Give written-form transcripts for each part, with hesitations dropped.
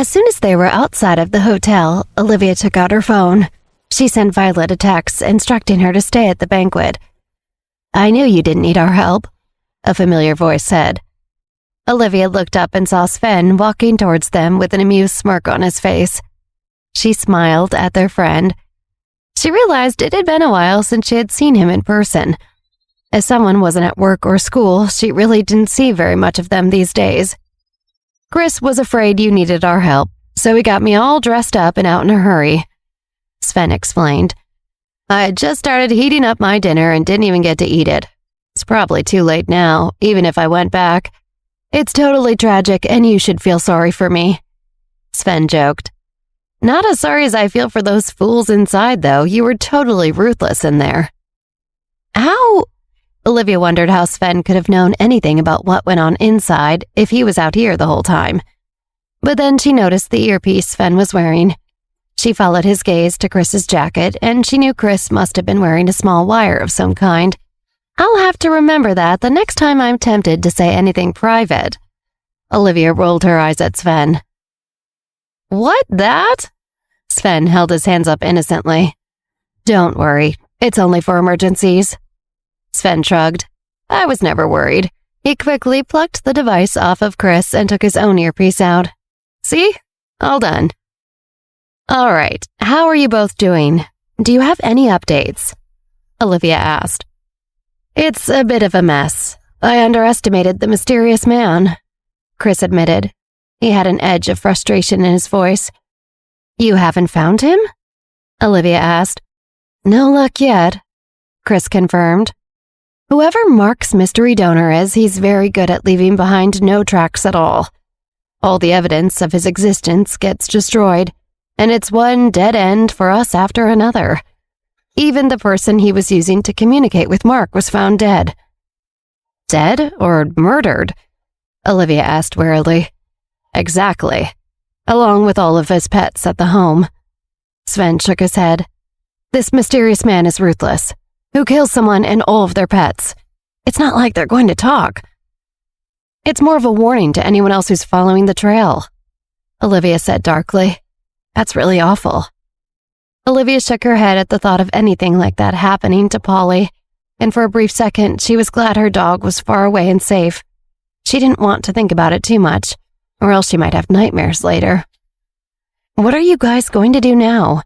As soon as they were outside of the hotel, Olivia took out her phone. She sent Violet a text instructing her to stay at the banquet. "I knew you didn't need our help," a familiar voice said. Olivia looked up and saw Sven walking towards them with an amused smirk on his face. She smiled at their friend. She realized it had been a while since she had seen him in person. As someone wasn't at work or school, she really didn't see very much of them these days. "Chris was afraid you needed our help, so he got me all dressed up and out in a hurry," Sven explained. "I had just started heating up my dinner and didn't even get to eat it. It's probably too late now, even if I went back. It's totally tragic, and you should feel sorry for me," Sven joked. "Not as sorry as I feel for those fools inside, though. You were totally ruthless in there." "How?" Olivia wondered how Sven could have known anything about what went on inside if he was out here the whole time. But then she noticed the earpiece Sven was wearing. She followed his gaze to Chris's jacket, and she knew Chris must have been wearing a small wire of some kind. "I'll have to remember that the next time I'm tempted to say anything private." Olivia rolled her eyes at Sven. "What, that?" Sven held his hands up innocently. "Don't worry, it's only for emergencies." Sven shrugged. "I was never worried." He quickly plucked the device off of Chris and took his own earpiece out. "See? All done." "All right, how are you both doing? Do you have any updates?" Olivia asked. "It's a bit of a mess. I underestimated the mysterious man," Chris admitted. He had an edge of frustration in his voice. "You haven't found him?" Olivia asked. "No luck yet," Chris confirmed. "Whoever Mark's mystery donor is, he's very good at leaving behind no tracks at all. All the evidence of his existence gets destroyed, and it's one dead end for us after another. Even the person he was using to communicate with Mark was found dead." "Dead or murdered?" Olivia asked wearily. "Exactly. Along with all of his pets at the home." Sven shook his head. "This mysterious man is ruthless. Who kills someone and all of their pets? It's not like they're going to talk. It's more of a warning to anyone else who's following the trail," Olivia said darkly. "That's really awful." Olivia shook her head at the thought of anything like that happening to Polly, and for a brief second she was glad her dog was far away and safe. She didn't want to think about it too much, or else she might have nightmares later. "What are you guys going to do now?"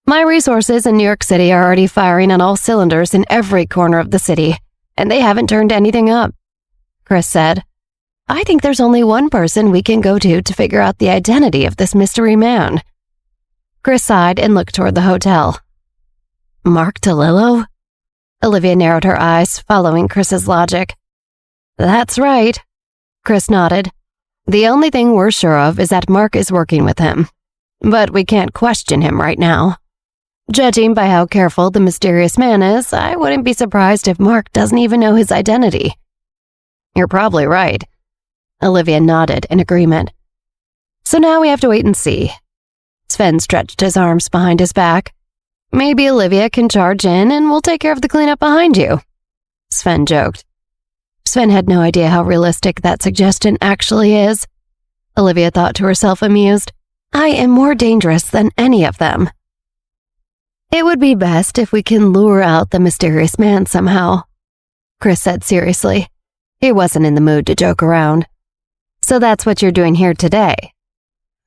"My resources in New York City are already firing on all cylinders in every corner of the city, and they haven't turned anything up," Chris said. "I think there's only one person we can go to figure out the identity of this mystery man." Chris sighed and looked toward the hotel. "Mark DeLillo?" Olivia narrowed her eyes, following Chris's logic. "That's right," Chris nodded. "The only thing we're sure of is that Mark is working with him. But we can't question him right now. Judging by how careful the mysterious man is, I wouldn't be surprised if Mark doesn't even know his identity." "You're probably right." Olivia nodded in agreement. "So now we have to wait and see." Sven stretched his arms behind his back. "Maybe Olivia can charge in and we'll take care of the cleanup behind you," Sven joked. Sven had no idea how realistic that suggestion actually is. Olivia thought to herself, amused. "I am more dangerous than any of them." "It would be best if we can lure out the mysterious man somehow," Chris said seriously. He wasn't in the mood to joke around. "So that's what you're doing here today?"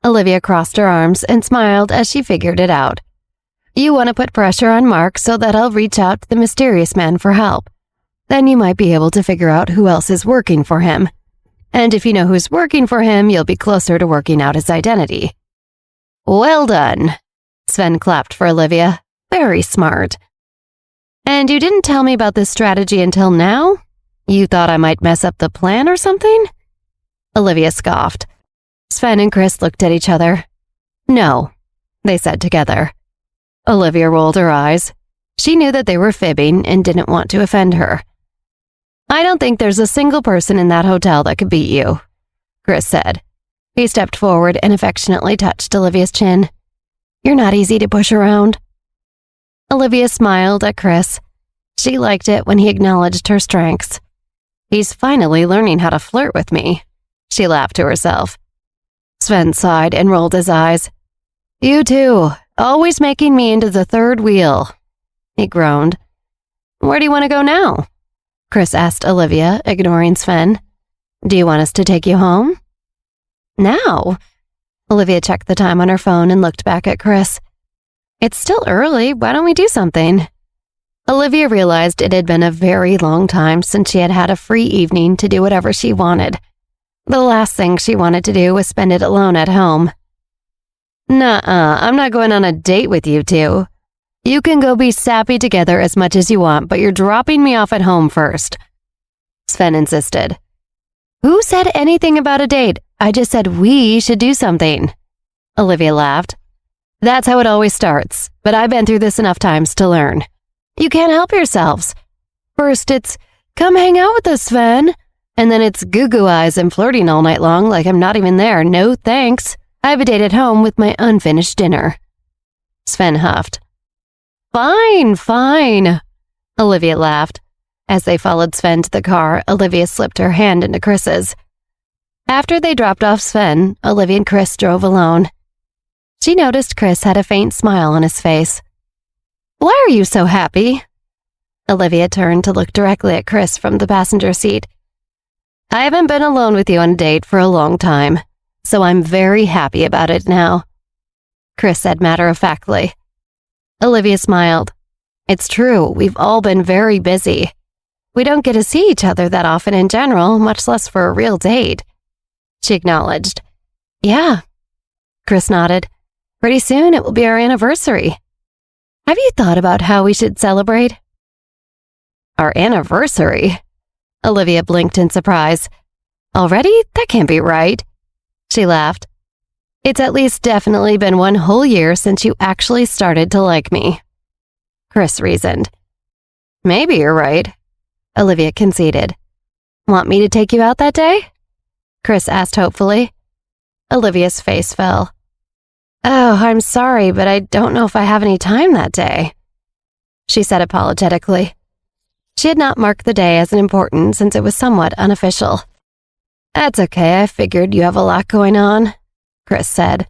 Olivia crossed her arms and smiled as she figured it out. "You want to put pressure on Mark so that I'll reach out to the mysterious man for help. Then you might be able to figure out who else is working for him. And if you know who's working for him, you'll be closer to working out his identity." "Well done," Sven clapped for Olivia. "Very smart." "And you didn't tell me about this strategy until now? You thought I might mess up the plan or something?" Olivia scoffed. Sven and Chris looked at each other. "No," they said together. Olivia rolled her eyes. She knew that they were fibbing and didn't want to offend her. "I don't think there's a single person in that hotel that could beat you," Chris said. He stepped forward and affectionately touched Olivia's chin. "You're not easy to push around." Olivia smiled at Chris. She liked it when he acknowledged her strengths. "He's finally learning how to flirt with me," she laughed to herself. Sven sighed and rolled his eyes. You too, always making me into the third wheel. He groaned. Where do you want to go now? Chris asked Olivia, ignoring Sven. Do you want us to take you home? Now? Olivia checked the time on her phone and looked back at Chris. It's still early. Why don't we do something? Olivia realized it had been a very long time since she had had a free evening to do whatever she wanted. The last thing she wanted to do was spend it alone at home. Nuh-uh, I'm not going on a date with you two. You can go be sappy together as much as you want, but you're dropping me off at home first. Sven insisted. Who said anything about a date? I just said we should do something. Olivia laughed. That's how it always starts, but I've been through this enough times to learn. You can't help yourselves. First it's, come hang out with us, Sven. And then it's goo-goo eyes and flirting all night long like I'm not even there. No thanks. I have a date at home with my unfinished dinner. Sven huffed. Fine, fine. Olivia laughed. As they followed Sven to the car, Olivia slipped her hand into Chris's. After they dropped off Sven, Olivia and Chris drove alone. She noticed Chris had a faint smile on his face. Why are you so happy? Olivia turned to look directly at Chris from the passenger seat. I haven't been alone with you on a date for a long time, so I'm very happy about it now. Chris said matter-of-factly. Olivia smiled. It's true, we've all been very busy. We don't get to see each other that often in general, much less for a real date. She acknowledged. Yeah. Chris nodded. Pretty soon it will be our anniversary. Have you thought about how we should celebrate? Our anniversary? Olivia blinked in surprise. Already? That can't be right. She laughed. It's at least definitely been 1 whole year since you actually started to like me. Chris reasoned. Maybe you're right. Olivia conceded. Want me to take you out that day? Chris asked hopefully. Olivia's face fell. Oh, I'm sorry, but I don't know if I have any time that day, she said apologetically. She had not marked the day as important since it was somewhat unofficial. That's okay, I figured you have a lot going on, Chris said.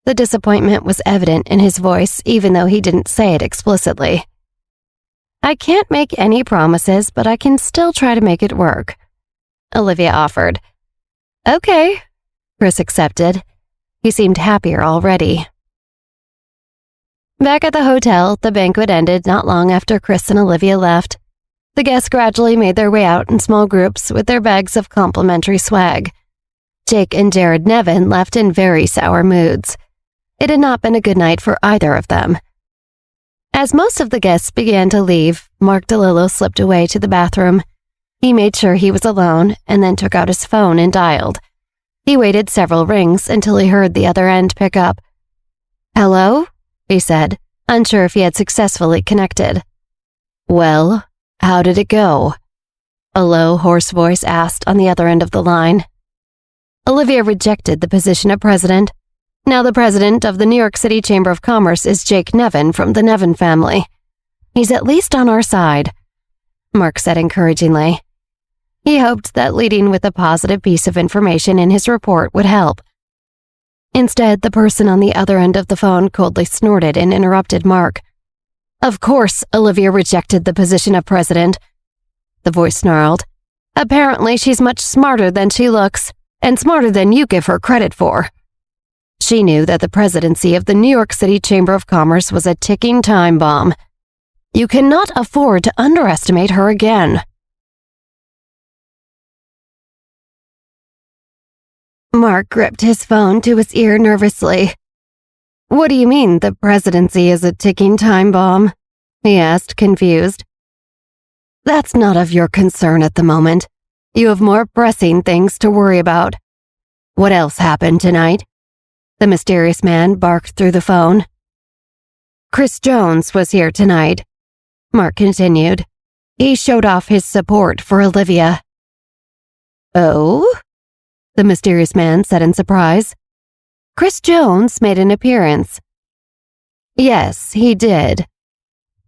The disappointment was evident in his voice, even though he didn't say it explicitly. I can't make any promises, but I can still try to make it work, Olivia offered. Okay, Chris accepted. He seemed happier already. Back at the hotel, the banquet ended not long after Chris and Olivia left. The guests gradually made their way out in small groups with their bags of complimentary swag. Jake and Jared Nevin left in very sour moods. It had not been a good night for either of them. As most of the guests began to leave, Mark DeLillo slipped away to the bathroom. He made sure he was alone and then took out his phone and dialed. He waited several rings until he heard the other end pick up. Hello? He said, unsure if he had successfully connected. Well, how did it go? A low, hoarse voice asked on the other end of the line. Olivia rejected the position of president. Now the president of the New York City Chamber of Commerce is Jake Nevin from the Nevin family. He's at least on our side, Mark said encouragingly. He hoped that leading with a positive piece of information in his report would help. Instead, the person on the other end of the phone coldly snorted and interrupted Mark. Of course, Olivia rejected the position of president. The voice snarled. Apparently, she's much smarter than she looks, and smarter than you give her credit for. She knew that the presidency of the New York City Chamber of Commerce was a ticking time bomb. You cannot afford to underestimate her again. Mark gripped his phone to his ear nervously. What do you mean the presidency is a ticking time bomb? He asked, confused. That's not of your concern at the moment. You have more pressing things to worry about. What else happened tonight? The mysterious man barked through the phone. Chris Jones was here tonight, Mark continued. He showed off his support for Olivia. Oh? The mysterious man said in surprise. Chris Jones made an appearance. Yes, he did.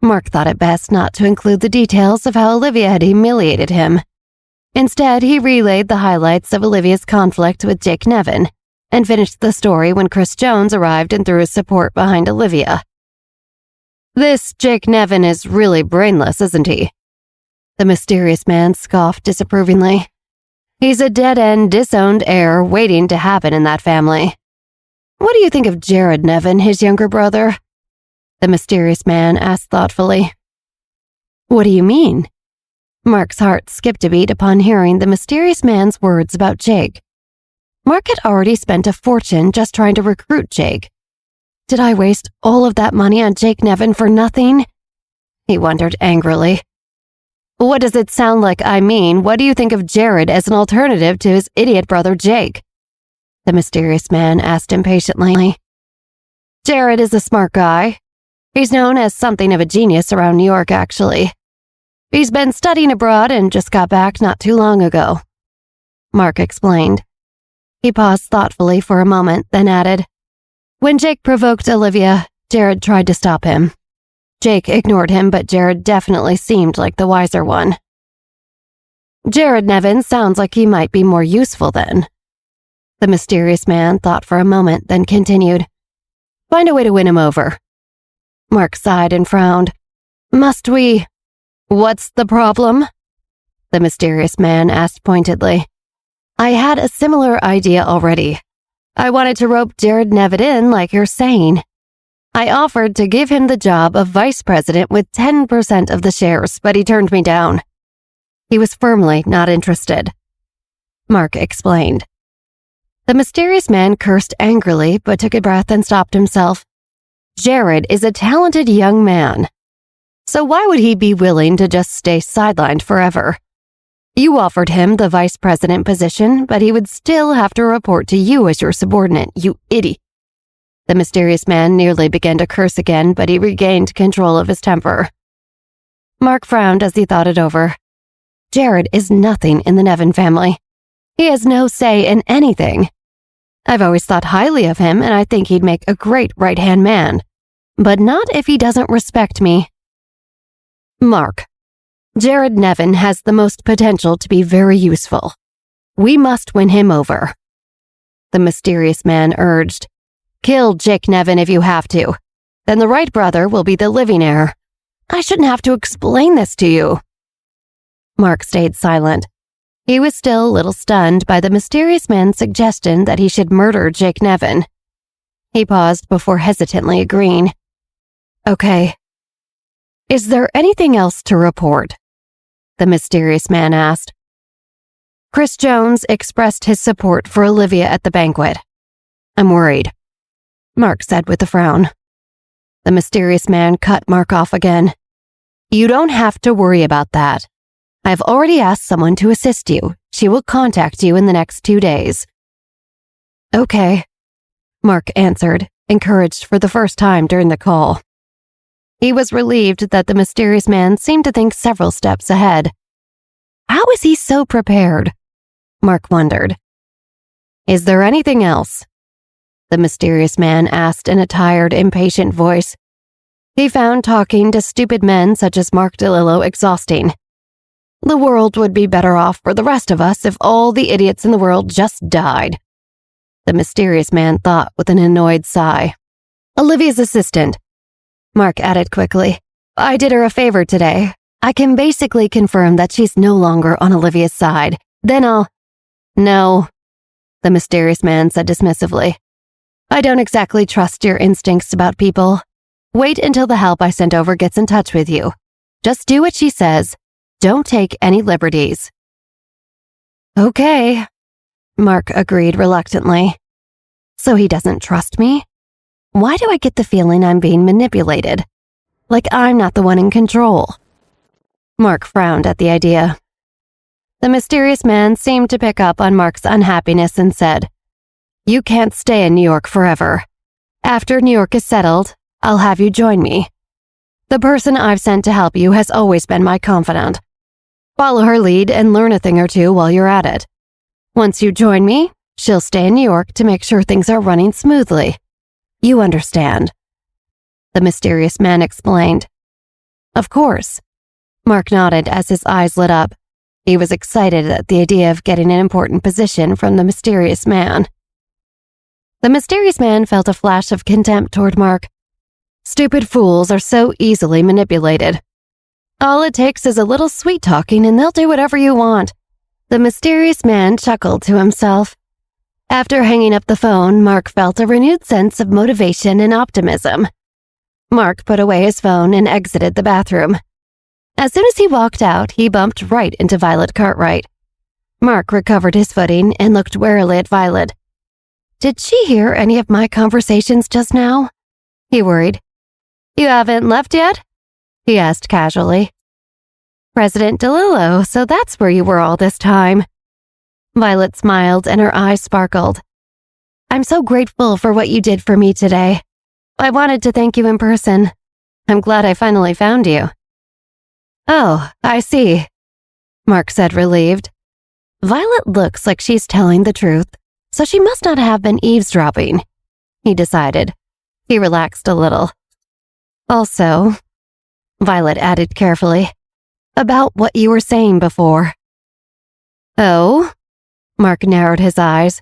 Mark thought it best not to include the details of how Olivia had humiliated him. Instead, he relayed the highlights of Olivia's conflict with Jake Nevin and finished the story when Chris Jones arrived and threw his support behind Olivia. "This Jake Nevin is really brainless, isn't he?" The mysterious man scoffed disapprovingly. "He's a dead-end, disowned heir waiting to happen in that family. What do you think of Jared Nevin, his younger brother?" The mysterious man asked thoughtfully. "What do you mean?" Mark's heart skipped a beat upon hearing the mysterious man's words about Jake. Mark had already spent a fortune just trying to recruit Jake. Did I waste all of that money on Jake Nevin for nothing? He wondered angrily. "What does it sound like I mean? What do you think of Jared as an alternative to his idiot brother Jake?" The mysterious man asked impatiently. "Jared is a smart guy. He's known as something of a genius around New York, actually. He's been studying abroad and just got back not too long ago," Mark explained. He paused thoughtfully for a moment, then added, "When Jake provoked Olivia, Jared tried to stop him. Jake ignored him, but Jared definitely seemed like the wiser one." "Jared Nevin sounds like he might be more useful then." The mysterious man thought for a moment, then continued, "Find a way to win him over." Mark sighed and frowned. "Must we?" "What's the problem?" The mysterious man asked pointedly. "I had a similar idea already. I wanted to rope Jared Nevin in like you're saying. I offered to give him the job of vice president with 10% of the shares, but he turned me down. He was firmly not interested," Mark explained. The mysterious man cursed angrily, but took a breath and stopped himself. Jared is a talented young man. So why would he be willing to just stay sidelined forever? You offered him the vice president position, but he would still have to report to you as your subordinate, you idiot. The mysterious man nearly began to curse again, but he regained control of his temper. Mark frowned as he thought it over. Jared is nothing in the Nevin family. He has no say in anything. I've always thought highly of him, and I think he'd make a great right-hand man. But not if he doesn't respect me. Mark, Jared Nevin has the most potential to be very useful. We must win him over. The mysterious man urged. Kill Jake Nevin if you have to. Then the Wright brother will be the living heir. I shouldn't have to explain this to you. Mark stayed silent. He was still a little stunned by the mysterious man's suggestion that he should murder Jake Nevin. He paused before hesitantly agreeing. Okay. Is there anything else to report? The mysterious man asked. Chris Jones expressed his support for Olivia at the banquet. I'm worried, Mark said with a frown. The mysterious man cut Mark off again. You don't have to worry about that. I've already asked someone to assist you. She will contact you in the next 2 days. Okay, Mark answered, encouraged for the first time during the call. He was relieved that the mysterious man seemed to think several steps ahead. How is he so prepared? Mark wondered. Is there anything else? The mysterious man asked in a tired, impatient voice. He found talking to stupid men such as Mark DeLillo exhausting. The world would be better off for the rest of us if all the idiots in the world just died. The mysterious man thought with an annoyed sigh. Olivia's assistant, Mark added quickly. I did her a favor today. I can basically confirm that she's no longer on Olivia's side. Then I'll... No, the mysterious man said dismissively. I don't exactly trust your instincts about people. Wait until the help I sent over gets in touch with you. Just do what she says. Don't take any liberties. Okay, Mark agreed reluctantly. So he doesn't trust me? Why do I get the feeling I'm being manipulated? Like I'm not the one in control. Mark frowned at the idea. The mysterious man seemed to pick up on Mark's unhappiness and said, You can't stay in New York forever. After New York is settled, I'll have you join me. The person I've sent to help you has always been my confidant. Follow her lead and learn a thing or two while you're at it. Once you join me, she'll stay in New York to make sure things are running smoothly. You understand. The mysterious man explained. Of course. Mark nodded as his eyes lit up. He was excited at the idea of getting an important position from the mysterious man. The mysterious man felt a flash of contempt toward Mark. Stupid fools are so easily manipulated. All it takes is a little sweet talking and they'll do whatever you want. The mysterious man chuckled to himself. After hanging up the phone, Mark felt a renewed sense of motivation and optimism. Mark put away his phone and exited the bathroom. As soon as he walked out, he bumped right into Violet Cartwright. Mark recovered his footing and looked warily at Violet. Did she hear any of my conversations just now? He worried. You haven't left yet? He asked casually. President DeLillo, so that's where you were all this time. Violet smiled and her eyes sparkled. I'm so grateful for what you did for me today. I wanted to thank you in person. I'm glad I finally found you. Oh, I see, Mark said, relieved. Violet looks like she's telling the truth, so she must not have been eavesdropping, he decided. He relaxed a little. Also, Violet added carefully, about what you were saying before. Oh? Mark narrowed his eyes.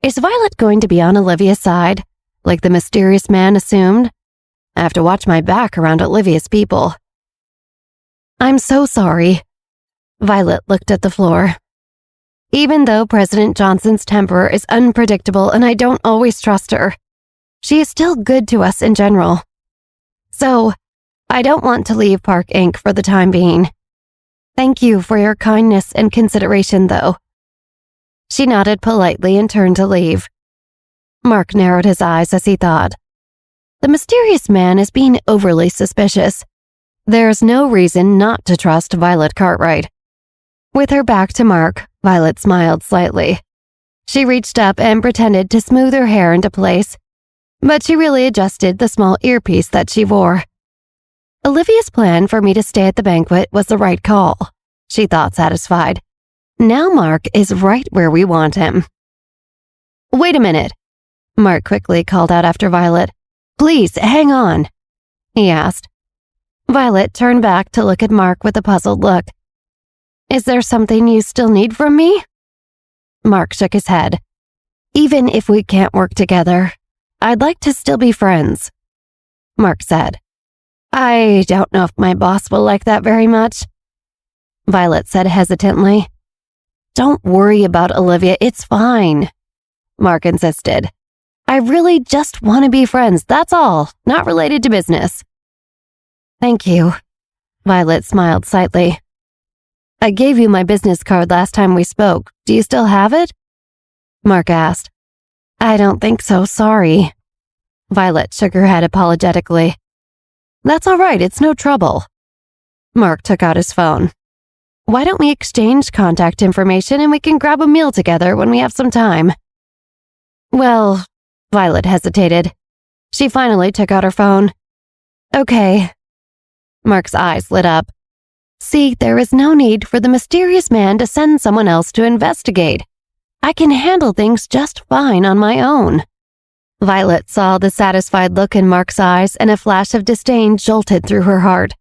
Is Violet going to be on Olivia's side, like the mysterious man assumed? I have to watch my back around Olivia's people. I'm so sorry. Violet looked at the floor. Even though President Johnson's temper is unpredictable and I don't always trust her, she is still good to us in general. So, I don't want to leave Park Inc. for the time being. Thank you for your kindness and consideration, though. She nodded politely and turned to leave. Mark narrowed his eyes as he thought. The mysterious man is being overly suspicious. There's no reason not to trust Violet Cartwright. With her back to Mark, Violet smiled slightly. She reached up and pretended to smooth her hair into place, but she really adjusted the small earpiece that she wore. Olivia's plan for me to stay at the banquet was the right call, she thought, satisfied. Now Mark is right where we want him. Wait a minute, Mark quickly called out after Violet. Please, hang on, he asked. Violet turned back to look at Mark with a puzzled look. Is there something you still need from me? Mark shook his head. Even if we can't work together, I'd like to still be friends, Mark said. I don't know if my boss will like that very much, Violet said hesitantly. Don't worry about Olivia, it's fine, Mark insisted. I really just want to be friends, that's all, not related to business. Thank you, Violet smiled slightly. I gave you my business card last time we spoke. Do you still have it? Mark asked. I don't think so, sorry. Violet shook her head apologetically. That's all right, it's no trouble. Mark took out his phone. Why don't we exchange contact information and we can grab a meal together when we have some time? Well, Violet hesitated. She finally took out her phone. Okay. Mark's eyes lit up. See, there is no need for the mysterious man to send someone else to investigate. I can handle things just fine on my own. Violet saw the satisfied look in Mark's eyes and a flash of disdain jolted through her heart.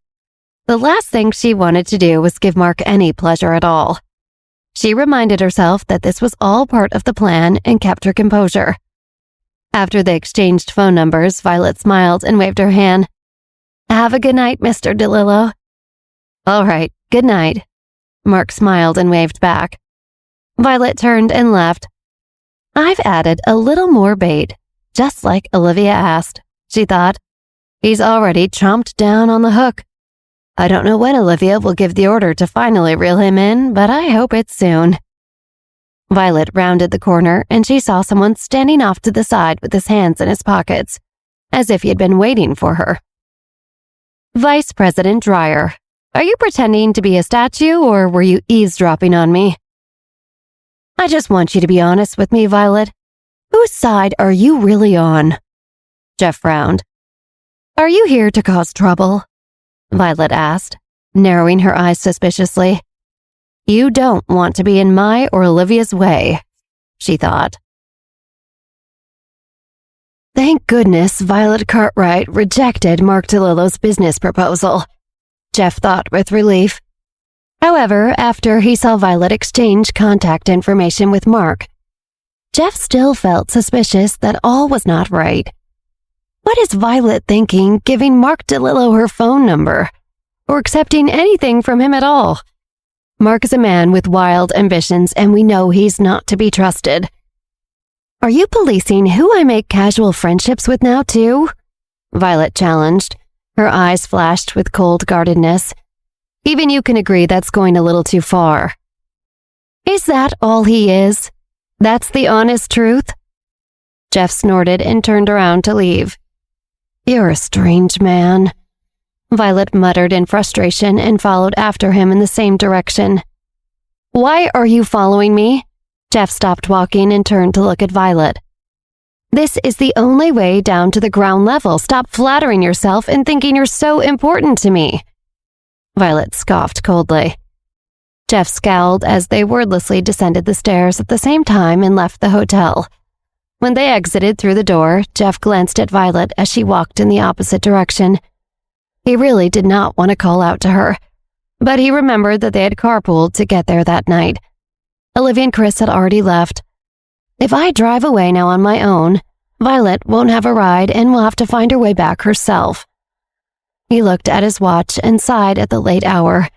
The last thing she wanted to do was give Mark any pleasure at all. She reminded herself that this was all part of the plan and kept her composure. After they exchanged phone numbers, Violet smiled and waved her hand. Have a good night, Mr. DeLillo. All right, good night. Mark smiled and waved back. Violet turned and left. I've added a little more bait, just like Olivia asked, she thought. He's already chomped down on the hook. I don't know when Olivia will give the order to finally reel him in, but I hope it's soon. Violet rounded the corner and she saw someone standing off to the side with his hands in his pockets, as if he had been waiting for her. Vice President Dreyer, are you pretending to be a statue or were you eavesdropping on me? I just want you to be honest with me, Violet. Whose side are you really on? Jeff frowned. Are you here to cause trouble? Violet asked, narrowing her eyes suspiciously. You don't want to be in my or Olivia's way, she thought. Thank goodness Violet Cartwright rejected Mark DeLillo's business proposal, Jeff thought with relief. However, after he saw Violet exchange contact information with Mark, Jeff still felt suspicious that all was not right. What is Violet thinking giving Mark DeLillo her phone number, or accepting anything from him at all? Mark is a man with wild ambitions, and we know he's not to be trusted. Are you policing who I make casual friendships with now, too? Violet challenged. Her eyes flashed with cold guardedness. Even you can agree that's going a little too far. Is that all he is? That's the honest truth? Jeff snorted and turned around to leave. You're a strange man. Violet muttered in frustration and followed after him in the same direction. Why are you following me? Jeff stopped walking and turned to look at Violet. This is the only way down to the ground level. Stop flattering yourself and thinking you're so important to me. Violet scoffed coldly. Jeff scowled as they wordlessly descended the stairs at the same time and left the hotel. When they exited through the door, Jeff glanced at Violet as she walked in the opposite direction. He really did not want to call out to her, but he remembered that they had carpooled to get there that night. Olivia and Chris had already left. If I drive away now on my own, Violet won't have a ride and will have to find her way back herself. He looked at his watch and sighed at the late hour.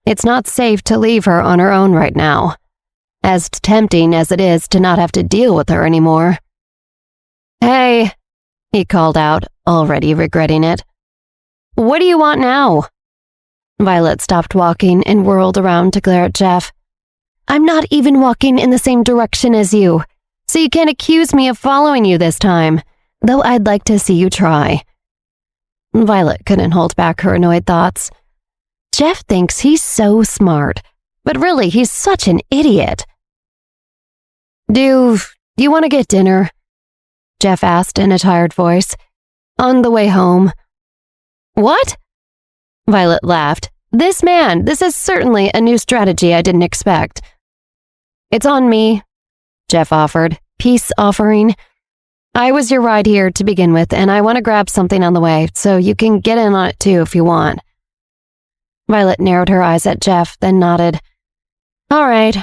It's not safe to leave her on her own right now, as tempting as it is to not have to deal with her anymore. Hey, he called out, already regretting it. What do you want now? Violet stopped walking and whirled around to glare at Jeff. I'm not even walking in the same direction as you, so you can't accuse me of following you this time, though I'd like to see you try. Violet couldn't hold back her annoyed thoughts. Jeff thinks he's so smart, but really he's such an idiot. Do you want to get dinner? Jeff asked in a tired voice. On the way home. What? Violet laughed. This is certainly a new strategy I didn't expect. It's on me, Jeff offered, peace offering. I was your ride here to begin with, and I want to grab something on the way, so you can get in on it too if you want. Violet narrowed her eyes at Jeff, then nodded. All right.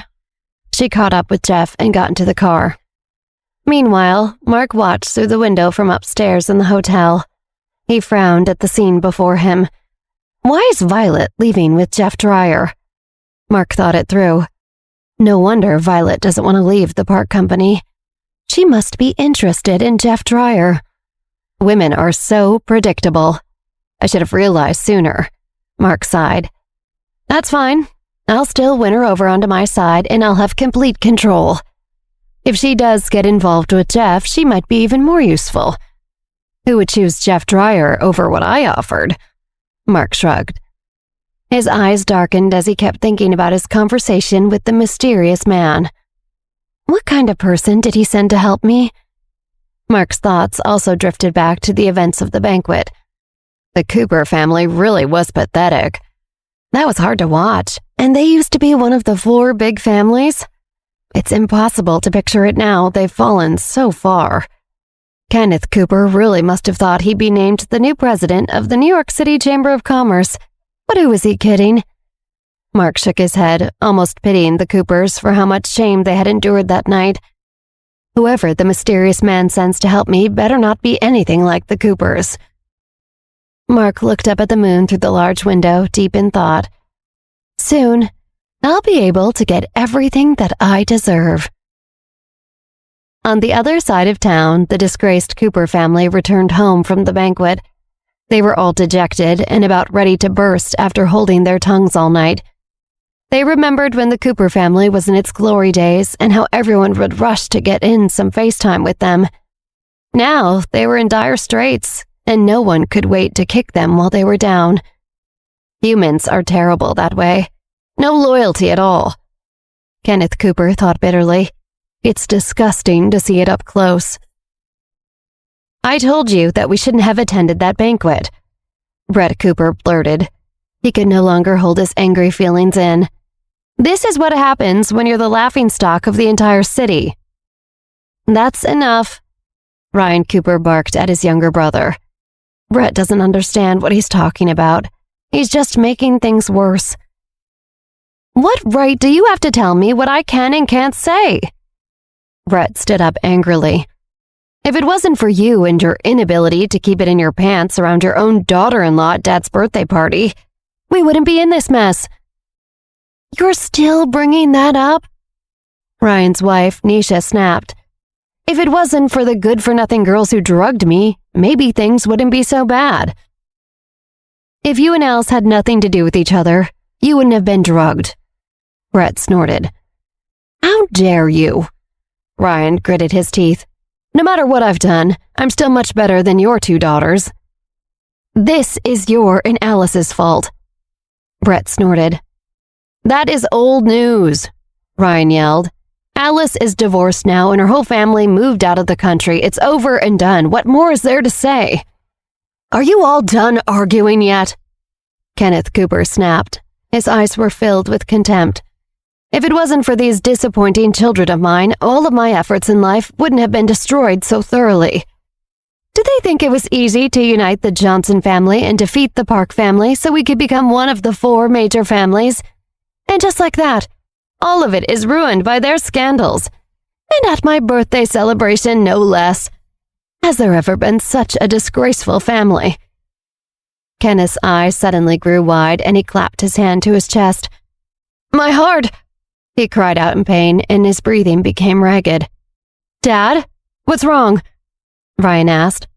She caught up with Jeff and got into the car. Meanwhile, Mark watched through the window from upstairs in the hotel. He frowned at the scene before him. Why is Violet leaving with Jeff Dreyer? Mark thought it through. No wonder Violet doesn't want to leave the park company. She must be interested in Jeff Dreyer. Women are so predictable. I should have realized sooner. Mark sighed. That's fine. I'll still win her over onto my side and I'll have complete control. If she does get involved with Jeff, she might be even more useful. Who would choose Jeff Dreyer over what I offered? Mark shrugged. His eyes darkened as he kept thinking about his conversation with the mysterious man. What kind of person did he send to help me? Mark's thoughts also drifted back to the events of the banquet. The Cooper family really was pathetic. That was hard to watch, and they used to be one of the 4 big families. It's impossible to picture it now, they've fallen so far. Kenneth Cooper really must have thought he'd be named the new president of the New York City Chamber of Commerce. But who was he kidding? Mark shook his head, almost pitying the Coopers for how much shame they had endured that night. Whoever the mysterious man sends to help me better not be anything like the Coopers. Mark looked up at the moon through the large window, deep in thought. Soon, I'll be able to get everything that I deserve. On the other side of town, the disgraced Cooper family returned home from the banquet. They were all dejected and about ready to burst after holding their tongues all night. They remembered when the Cooper family was in its glory days and how everyone would rush to get in some FaceTime with them. Now they were in dire straits, and no one could wait to kick them while they were down. Humans are terrible that way. No loyalty at all. Kenneth Cooper thought bitterly. It's disgusting to see it up close. I told you that we shouldn't have attended that banquet, Brett Cooper blurted. He could no longer hold his angry feelings in. This is what happens when you're the laughingstock of the entire city. That's enough, Ryan Cooper barked at his younger brother. Brett doesn't understand what he's talking about. He's just making things worse. What right do you have to tell me what I can and can't say? Brett stood up angrily. If it wasn't for you and your inability to keep it in your pants around your own daughter-in-law at Dad's birthday party, we wouldn't be in this mess. You're still bringing that up? Ryan's wife, Nisha, snapped. If it wasn't for the good-for-nothing girls who drugged me, maybe things wouldn't be so bad. If you and Alice had nothing to do with each other, you wouldn't have been drugged. Brett snorted. How dare you? Ryan gritted his teeth. No matter what I've done, I'm still much better than your two daughters. This is your and Alice's fault. Brett snorted. That is old news, Ryan yelled. Alice is divorced now and her whole family moved out of the country. It's over and done. What more is there to say? Are you all done arguing yet? Kenneth Cooper snapped. His eyes were filled with contempt. If it wasn't for these disappointing children of mine, all of my efforts in life wouldn't have been destroyed so thoroughly. Did they think it was easy to unite the Johnson family and defeat the Park family so we could become one of the 4 major families? And just like that, all of it is ruined by their scandals. And at my birthday celebration, no less. Has there ever been such a disgraceful family? Kenneth's eyes suddenly grew wide and he clapped his hand to his chest. My heart! He cried out in pain and his breathing became ragged. Dad? What's wrong? Ryan asked.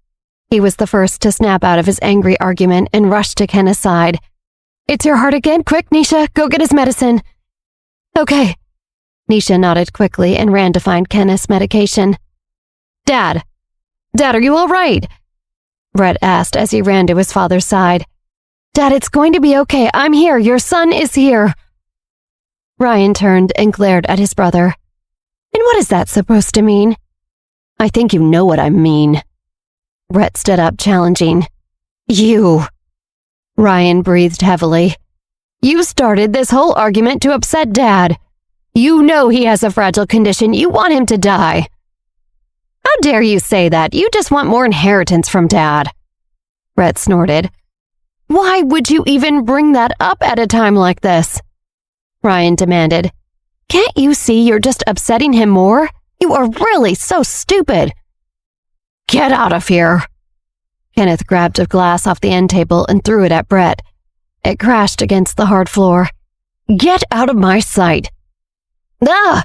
He was the first to snap out of his angry argument and rushed to Kenneth's side. It's your heart again? Quick, Nisha, go get his medicine. Okay. Nisha nodded quickly and ran to find Kenneth's medication. Dad, are you all right? Brett asked as he ran to his father's side. Dad, it's going to be okay. I'm here. Your son is here. Ryan turned and glared at his brother. And what is that supposed to mean? I think you know what I mean. Brett stood up, challenging. You. Ryan breathed heavily. You started this whole argument to upset Dad. You know he has a fragile condition. You want him to die. How dare you say that? You just want more inheritance from Dad. Brett snorted. Why would you even bring that up at a time like this? Ryan demanded. Can't you see you're just upsetting him more? You are really so stupid. Get out of here. Kenneth grabbed a glass off the end table and threw it at Brett. It crashed against the hard floor. Get out of my sight. Ah!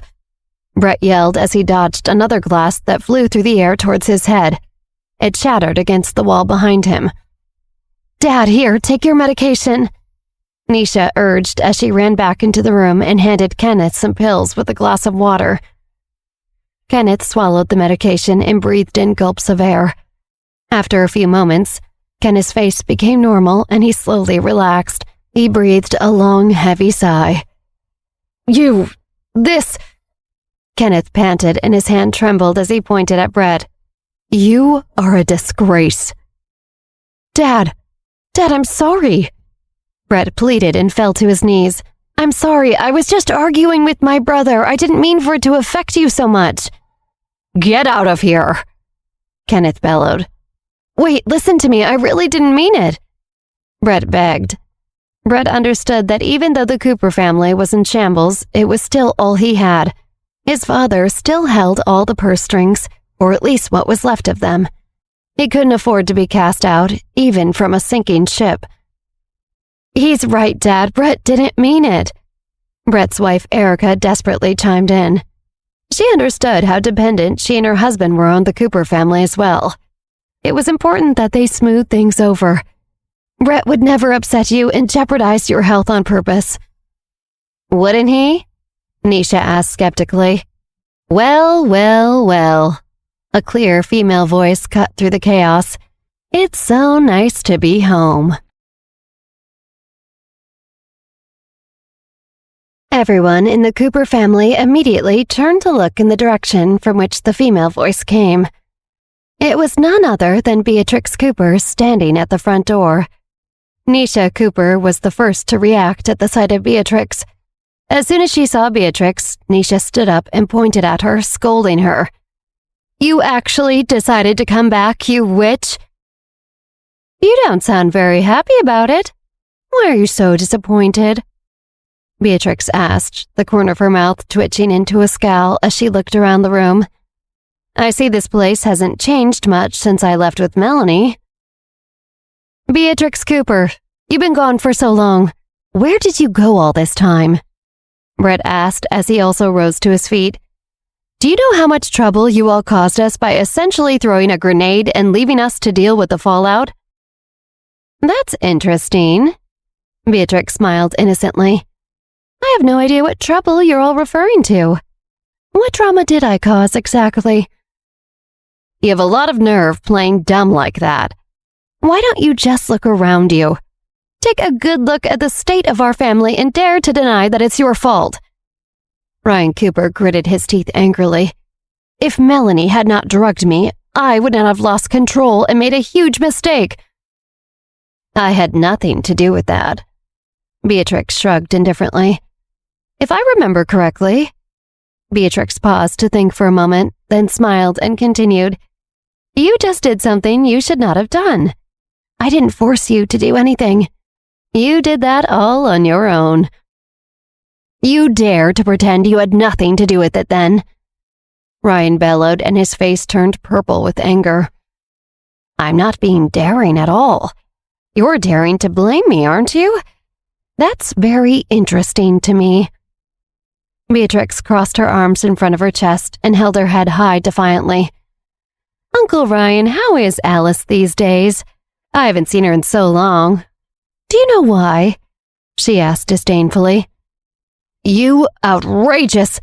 Brett yelled as he dodged another glass that flew through the air towards his head. It shattered against the wall behind him. Dad, here, take your medication. Nisha urged as she ran back into the room and handed Kenneth some pills with a glass of water. Kenneth swallowed the medication and breathed in gulps of air. After a few moments, Kenneth's face became normal and he slowly relaxed. He breathed a long, heavy sigh. This... Kenneth panted and his hand trembled as he pointed at Brett. You are a disgrace. Dad, I'm sorry. Brett pleaded and fell to his knees. I'm sorry, I was just arguing with my brother. I didn't mean for it to affect you so much. Get out of here, Kenneth bellowed. Wait, listen to me, I really didn't mean it. Brett begged. Brett understood that even though the Cooper family was in shambles, it was still all he had. His father still held all the purse strings, or at least what was left of them. He couldn't afford to be cast out, even from a sinking ship. He's right, Dad. Brett didn't mean it. Brett's wife, Erica, desperately chimed in. She understood how dependent she and her husband were on the Cooper family as well. It was important that they smooth things over. Brett would never upset you and jeopardize your health on purpose. Wouldn't he? Nisha asked skeptically. Well. A clear female voice cut through the chaos. It's so nice to be home. Everyone in the Cooper family immediately turned to look in the direction from which the female voice came. It was none other than Beatrix Cooper standing at the front door. Nisha Cooper was the first to react at the sight of Beatrix. As soon as she saw Beatrix, Nisha stood up and pointed at her, scolding her. You actually decided to come back, you witch? You don't sound very happy about it. Why are you so disappointed? Beatrix asked, the corner of her mouth twitching into a scowl as she looked around the room. I see this place hasn't changed much since I left with Melanie. Beatrix Cooper, you've been gone for so long. Where did you go all this time? Brett asked as he also rose to his feet. Do you know how much trouble you all caused us by essentially throwing a grenade and leaving us to deal with the fallout? That's interesting. Beatrix smiled innocently. I have no idea what trouble you're all referring to. What drama did I cause exactly? You have a lot of nerve playing dumb like that. Why don't you just look around you? Take a good look at the state of our family and dare to deny that it's your fault. Ryan Cooper gritted his teeth angrily. If Melanie had not drugged me, I would not have lost control and made a huge mistake. I had nothing to do with that. Beatrix shrugged indifferently. If I remember correctly. Beatrix paused to think for a moment, then smiled and continued. You just did something you should not have done. I didn't force you to do anything. You did that all on your own. You dare to pretend you had nothing to do with it then? Ryan bellowed and his face turned purple with anger. I'm not being daring at all. You're daring to blame me, aren't you? That's very interesting to me. Beatrix crossed her arms in front of her chest and held her head high defiantly. Uncle Ryan, how is Alice these days? I haven't seen her in so long. Do you know why? She asked disdainfully. You outrageous!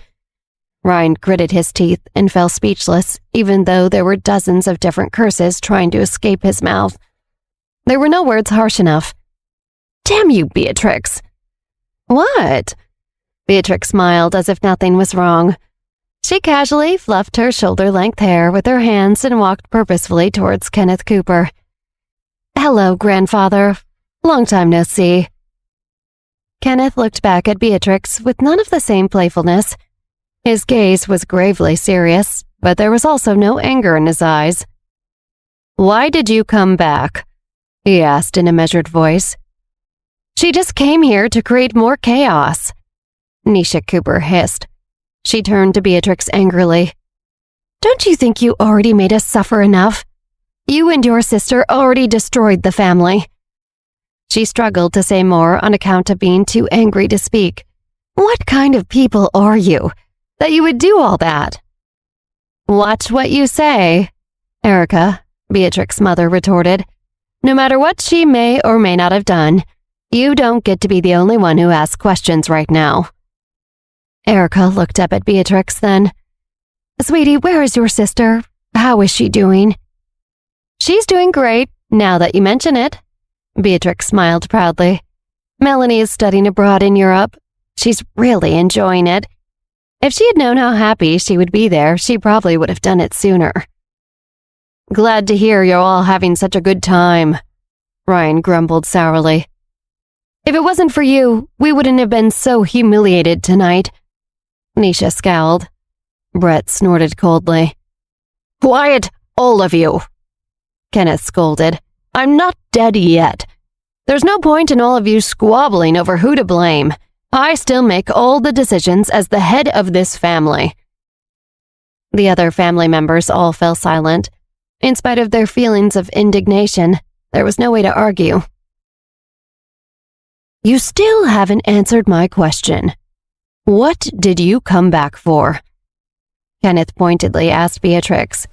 Ryan gritted his teeth and fell speechless, even though there were dozens of different curses trying to escape his mouth. There were no words harsh enough. Damn you, Beatrix! What? Beatrix smiled as if nothing was wrong. She casually fluffed her shoulder-length hair with her hands and walked purposefully towards Kenneth Cooper. Hello, grandfather. Long time no see. Kenneth looked back at Beatrix with none of the same playfulness. His gaze was gravely serious, but there was also no anger in his eyes. Why did you come back? He asked in a measured voice. She just came here to create more chaos. Nisha Cooper hissed. She turned to Beatrix angrily. Don't you think you already made us suffer enough? You and your sister already destroyed the family. She struggled to say more on account of being too angry to speak. What kind of people are you, that you would do all that? Watch what you say, Erica, Beatrix's mother retorted. No matter what she may or may not have done, you don't get to be the only one who asks questions right now. Erica looked up at Beatrix then. Sweetie, where is your sister? How is she doing? She's doing great, now that you mention it. Beatrix smiled proudly. Melanie is studying abroad in Europe. She's really enjoying it. If she had known how happy she would be there, she probably would have done it sooner. Glad to hear you're all having such a good time, Ryan grumbled sourly. If it wasn't for you, we wouldn't have been so humiliated tonight. Nisha scowled. Brett snorted coldly. Quiet, all of you, Kenneth scolded. I'm not dead yet. There's no point in all of you squabbling over who to blame. I still make all the decisions as the head of this family. The other family members all fell silent. In spite of their feelings of indignation, there was no way to argue. You still haven't answered my question. What did you come back for? Kenneth pointedly asked Beatrix.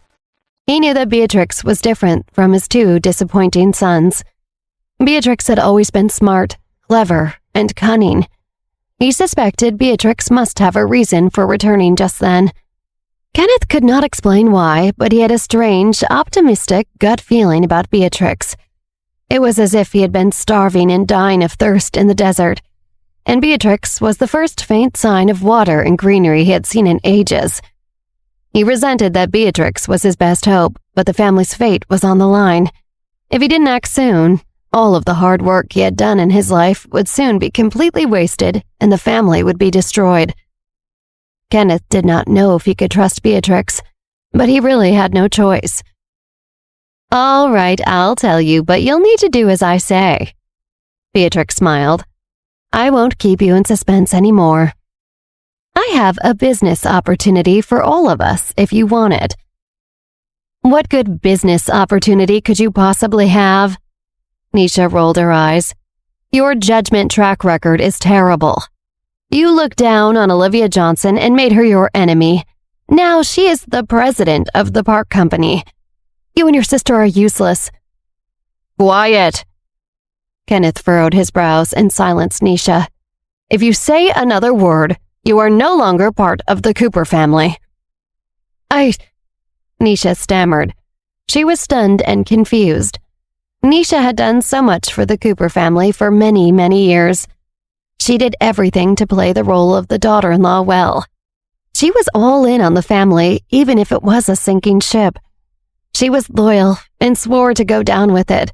He knew that Beatrix was different from his two disappointing sons. Beatrix had always been smart, clever, and cunning. He suspected Beatrix must have a reason for returning just then. Kenneth could not explain why, but he had a strange, optimistic gut feeling about Beatrix. It was as if he had been starving and dying of thirst in the desert, and Beatrix was the first faint sign of water and greenery he had seen in ages. He resented that Beatrix was his best hope, but the family's fate was on the line. If he didn't act soon, all of the hard work he had done in his life would soon be completely wasted and the family would be destroyed. Kenneth did not know if he could trust Beatrix, but he really had no choice. All right, I'll tell you, but you'll need to do as I say. Beatrix smiled. I won't keep you in suspense anymore. I have a business opportunity for all of us if you want it. What good business opportunity could you possibly have? Nisha rolled her eyes. Your judgment track record is terrible. You looked down on Olivia Johnson and made her your enemy. Now she is the president of the park company. You and your sister are useless. Quiet! Kenneth furrowed his brows and silenced Nisha. If you say another word, you are no longer part of the Cooper family. Nisha stammered. She was stunned and confused. Nisha had done so much for the Cooper family for many, many years. She did everything to play the role of the daughter-in-law well. She was all in on the family, even if it was a sinking ship. She was loyal and swore to go down with it.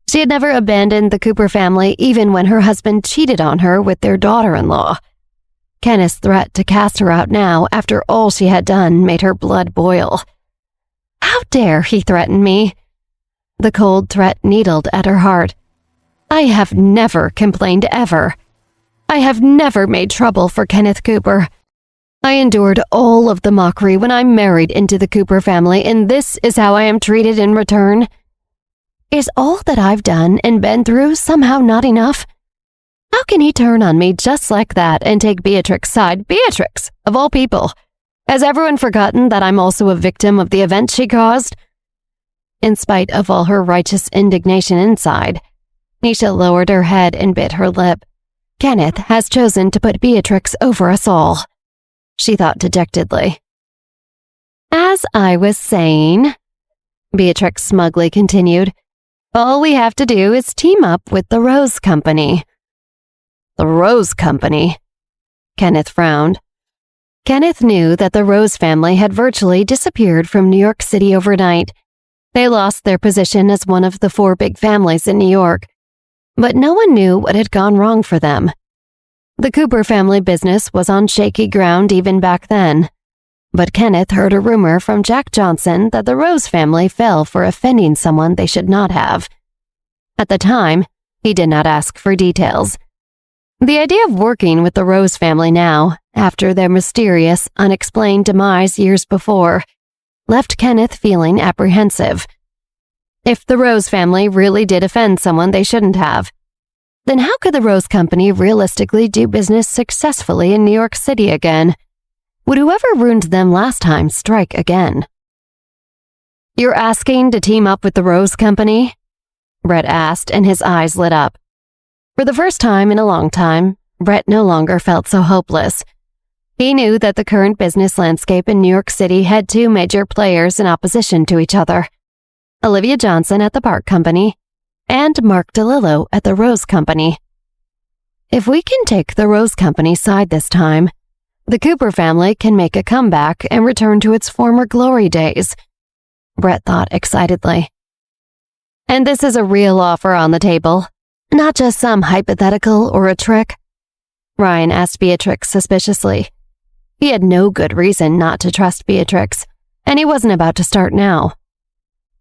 She had never abandoned the Cooper family even when her husband cheated on her with their daughter-in-law. Kenneth's threat to cast her out now, after all she had done, made her blood boil. How dare he threaten me? The cold threat needled at her heart. I have never complained ever. I have never made trouble for Kenneth Cooper. I endured all of the mockery when I married into the Cooper family, and this is how I am treated in return. Is all that I've done and been through somehow not enough? How can he turn on me just like that and take Beatrix's side? Beatrix, of all people. Has everyone forgotten that I'm also a victim of the event she caused? In spite of all her righteous indignation inside, Nisha lowered her head and bit her lip. Kenneth has chosen to put Beatrix over us all, she thought dejectedly. As I was saying, Beatrix smugly continued, all we have to do is team up with the Rose Company. The Rose Company? Kenneth frowned. Kenneth knew that the Rose family had virtually disappeared from New York City overnight. They lost their position as one of the 4 big families in New York, but no one knew what had gone wrong for them. The Cooper family business was on shaky ground even back then, but Kenneth heard a rumor from Jack Johnson that the Rose family fell for offending someone they should not have. At the time, he did not ask for details. The idea of working with the Rose family now, after their mysterious, unexplained demise years before, left Kenneth feeling apprehensive. If the Rose family really did offend someone they shouldn't have, then how could the Rose Company realistically do business successfully in New York City again? Would whoever ruined them last time strike again? You're asking to team up with the Rose Company? Brett asked, and his eyes lit up. For the first time in a long time, Brett no longer felt so hopeless. He knew that the current business landscape in New York City had 2 major players in opposition to each other. Olivia Johnson at the Park Company and Mark DeLillo at the Rose Company. If we can take the Rose Company's side this time, the Cooper family can make a comeback and return to its former glory days, Brett thought excitedly. And this is a real offer on the table, not just some hypothetical or a trick? Ryan asked Beatrix suspiciously. He had no good reason not to trust Beatrix, and he wasn't about to start now.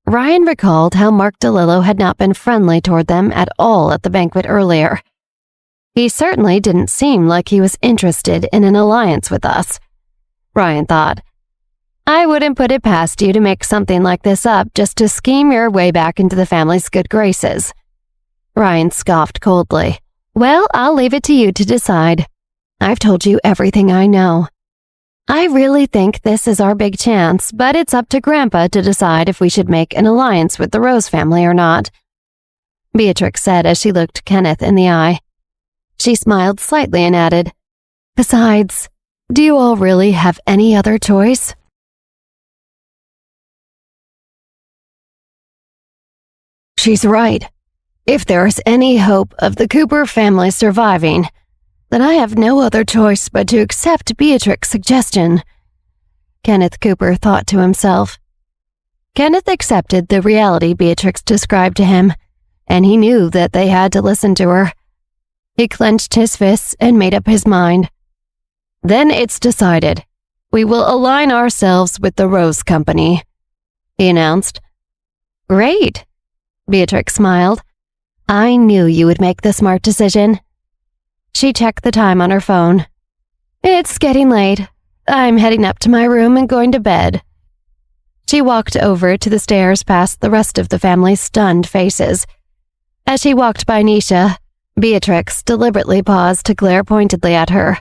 Ryan recalled how Mark DeLillo had not been friendly toward them at all at the banquet earlier. He certainly didn't seem like he was interested in an alliance with us, Ryan thought. I wouldn't put it past you to make something like this up just to scheme your way back into the family's good graces. Ryan scoffed coldly. Well, I'll leave it to you to decide. I've told you everything I know. I really think this is our big chance, but it's up to Grandpa to decide if we should make an alliance with the Rose family or not, Beatrix said as she looked Kenneth in the eye. She smiled slightly and added, Besides, do you all really have any other choice? She's right. If there is any hope of the Cooper family surviving, then I have no other choice but to accept Beatrix's suggestion, Kenneth Cooper thought to himself. Kenneth accepted the reality Beatrix described to him, and he knew that they had to listen to her. He clenched his fists and made up his mind. Then it's decided. We will align ourselves with the Rose Company, he announced. Great, Beatrix smiled. I knew you would make the smart decision. She checked the time on her phone. It's getting late. I'm heading up to my room and going to bed. She walked over to the stairs past the rest of the family's stunned faces. As she walked by Nisha, Beatrix deliberately paused to glare pointedly at her.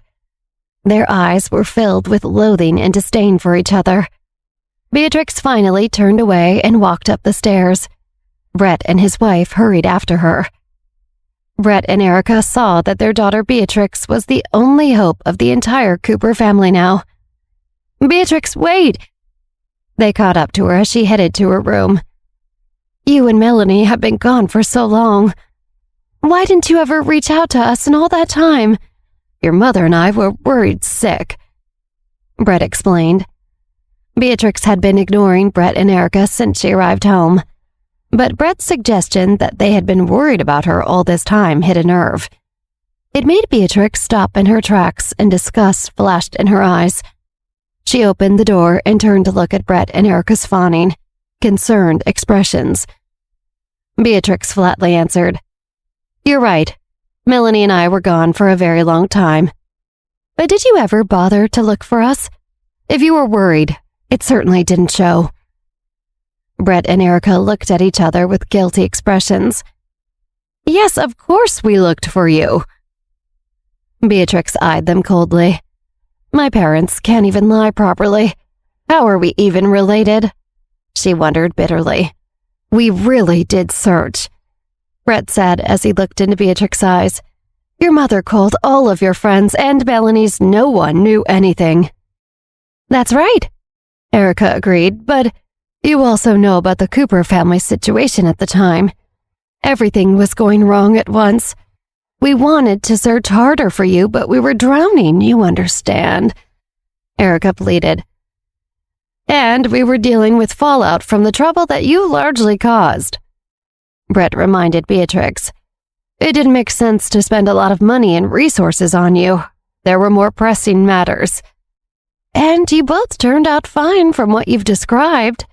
Their eyes were filled with loathing and disdain for each other. Beatrix finally turned away and walked up the stairs. Brett and his wife hurried after her. Brett and Erica saw that their daughter Beatrix was the only hope of the entire Cooper family now. "Beatrix, wait!" They caught up to her as she headed to her room. "You and Melanie have been gone for so long. Why didn't you ever reach out to us in all that time? Your mother and I were worried sick," Brett explained. Beatrix had been ignoring Brett and Erica since she arrived home, but Brett's suggestion that they had been worried about her all this time hit a nerve. It made Beatrix stop in her tracks and disgust flashed in her eyes. She opened the door and turned to look at Brett and Erica's fawning, concerned expressions. Beatrix flatly answered, "You're right. Melanie and I were gone for a very long time. But did you ever bother to look for us? If you were worried, it certainly didn't show." Brett and Erica looked at each other with guilty expressions. "Yes, of course we looked for you." Beatrix eyed them coldly. "My parents can't even lie properly. How are we even related?" She wondered bitterly. "We really did search," Brett said as he looked into Beatrix's eyes. "Your mother called all of your friends and Melanie's. No one knew anything." "That's right," Erica agreed, "but you also know about the Cooper family situation at the time. Everything was going wrong at once. We wanted to search harder for you, but we were drowning, you understand," Erica pleaded. "And we were dealing with fallout from the trouble that you largely caused," Brett reminded Beatrix. "It didn't make sense to spend a lot of money and resources on you. There were more pressing matters. And you both turned out fine from what you've described."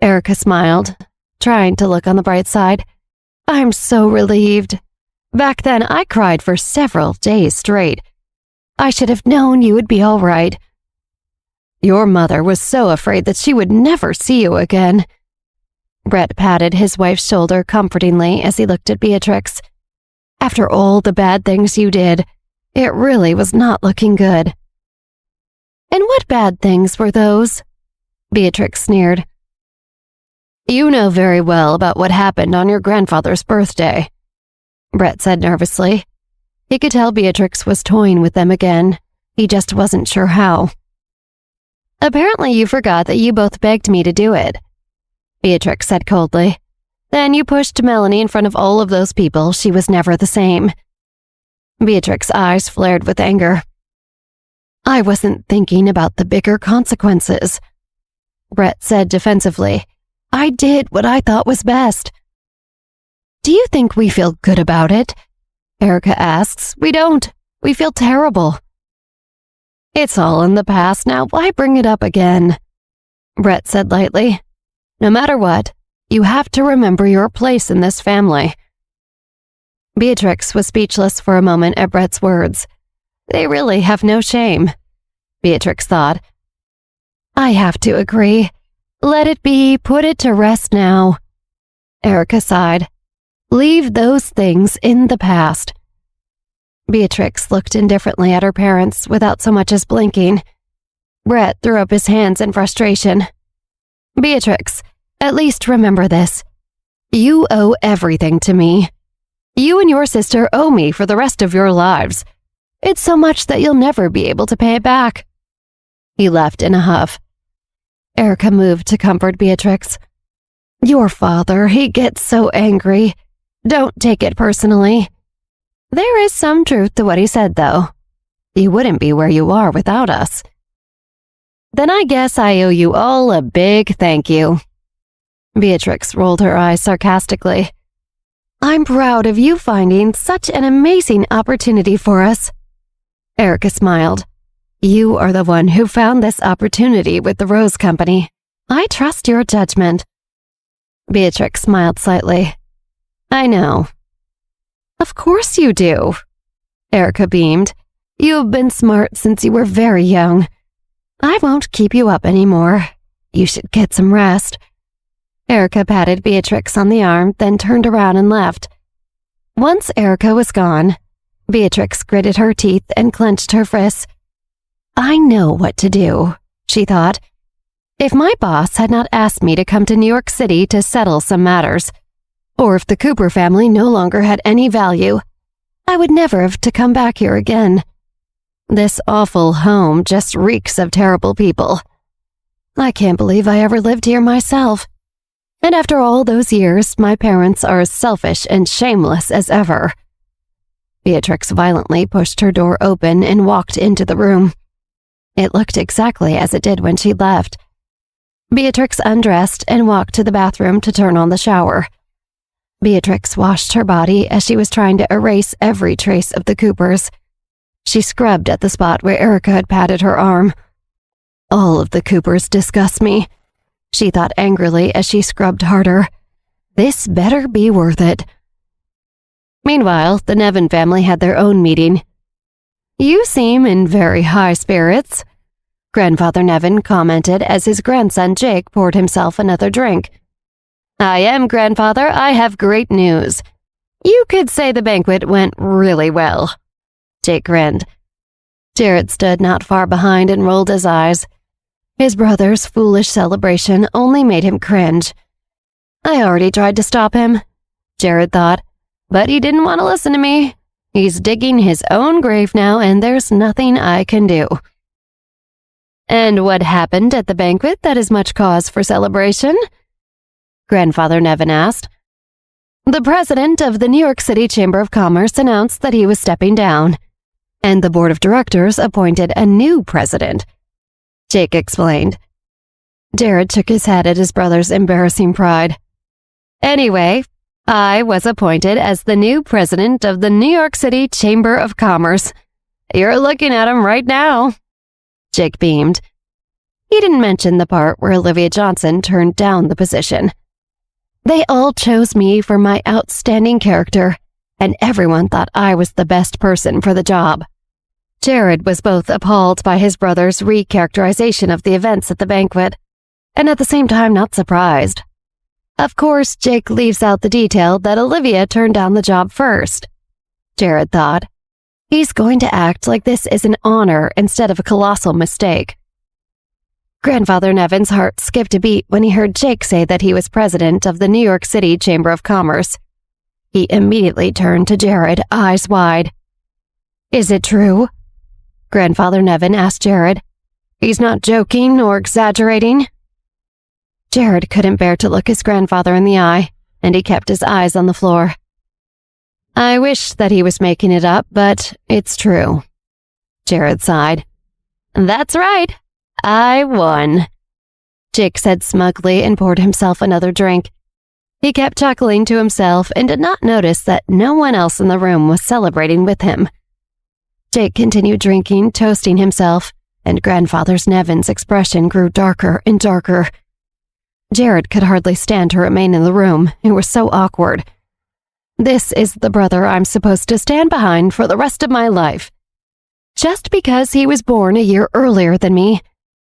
Erica smiled, trying to look on the bright side. "I'm so relieved. Back then, I cried for several days straight. I should have known you would be all right. Your mother was so afraid that she would never see you again." Brett patted his wife's shoulder comfortingly as he looked at Beatrix. "After all the bad things you did, it really was not looking good." "And what bad things were those?" Beatrix sneered. "You know very well about what happened on your grandfather's birthday," Brett said nervously. He could tell Beatrix was toying with them again. He just wasn't sure how. "Apparently you forgot that you both begged me to do it," Beatrix said coldly. "Then you pushed Melanie in front of all of those people. She was never the same." Beatrix's eyes flared with anger. "I wasn't thinking about the bigger consequences," Brett said defensively. "I did what I thought was best." "Do you think we feel good about it?" Erica asks. "We don't. We feel terrible." "It's all in the past now. Why bring it up again?" Brett said lightly. "No matter what, you have to remember your place in this family." Beatrix was speechless for a moment at Brett's words. They really have no shame, Beatrix thought. "I have to agree. Let it be. Put it to rest now." Erica sighed. "Leave those things in the past." Beatrix looked indifferently at her parents without so much as blinking. Brett threw up his hands in frustration. "Beatrix, at least remember this. You owe everything to me. You and your sister owe me for the rest of your lives. It's so much that you'll never be able to pay it back." He left in a huff. Erica moved to comfort Beatrix. "Your father, he gets so angry. Don't take it personally. There is some truth to what he said, though. You wouldn't be where you are without us." "Then I guess I owe you all a big thank you." Beatrix rolled her eyes sarcastically. "I'm proud of you finding such an amazing opportunity for us." Erica smiled. "You are the one who found this opportunity with the Rose Company. I trust your judgment." Beatrix smiled slightly. "I know." "Of course you do," Erica beamed. "You've been smart since you were very young. I won't keep you up anymore. You should get some rest." Erica patted Beatrix on the arm, then turned around and left. Once Erica was gone, Beatrix gritted her teeth and clenched her fists. "I know what to do," she thought. "If my boss had not asked me to come to New York City to settle some matters, or if the Cooper family no longer had any value, I would never have to come back here again. This awful home just reeks of terrible people. I can't believe I ever lived here myself. And after all those years, my parents are as selfish and shameless as ever." Beatrix violently pushed her door open and walked into the room. It looked exactly as it did when she left. Beatrix undressed and walked to the bathroom to turn on the shower. Beatrix washed her body as she was trying to erase every trace of the Coopers. She scrubbed at the spot where Erica had patted her arm. "All of the Coopers disgust me," she thought angrily as she scrubbed harder. "This better be worth it." Meanwhile, the Nevin family had their own meeting. "You seem in very high spirits," Grandfather Nevin commented as his grandson Jake poured himself another drink. "I am, Grandfather. I have great news. You could say the banquet went really well." Jake grinned. Jared stood not far behind and rolled his eyes. His brother's foolish celebration only made him cringe. "I already tried to stop him," Jared thought, "but he didn't want to listen to me. He's digging his own grave now, and there's nothing I can do." "And what happened at the banquet that is much cause for celebration?" Grandfather Nevin asked. "The president of the New York City Chamber of Commerce announced that he was stepping down, and the board of directors appointed a new president," Jake explained. Jared shook his head at his brother's embarrassing pride. "Anyway, I was appointed as the new president of the New York City Chamber of Commerce. You're looking at him right now." Jake beamed. He didn't mention the part where Olivia Johnson turned down the position. "They all chose me for my outstanding character, and everyone thought I was the best person for the job." Jared was both appalled by his brother's recharacterization of the events at the banquet, and at the same time not surprised. Of course, Jake leaves out the detail that Olivia turned down the job first. Jared thought, he's going to act like this is an honor instead of a colossal mistake. Grandfather Nevin's heart skipped a beat when he heard Jake say that he was president of the New York City Chamber of Commerce. He immediately turned to Jared, eyes wide. "Is it true?" Grandfather Nevin asked Jared. "He's not joking or exaggerating?" Jared couldn't bear to look his grandfather in the eye, and he kept his eyes on the floor. "I wish that he was making it up, but it's true." Jared sighed. "That's right. I won," Jake said smugly and poured himself another drink. He kept chuckling to himself and did not notice that no one else in the room was celebrating with him. Jake continued drinking, toasting himself, and Grandfather Nevin's expression grew darker and darker. Jared could hardly stand to remain in the room. It was so awkward. This is the brother I'm supposed to stand behind for the rest of my life. Just because he was born a year earlier than me,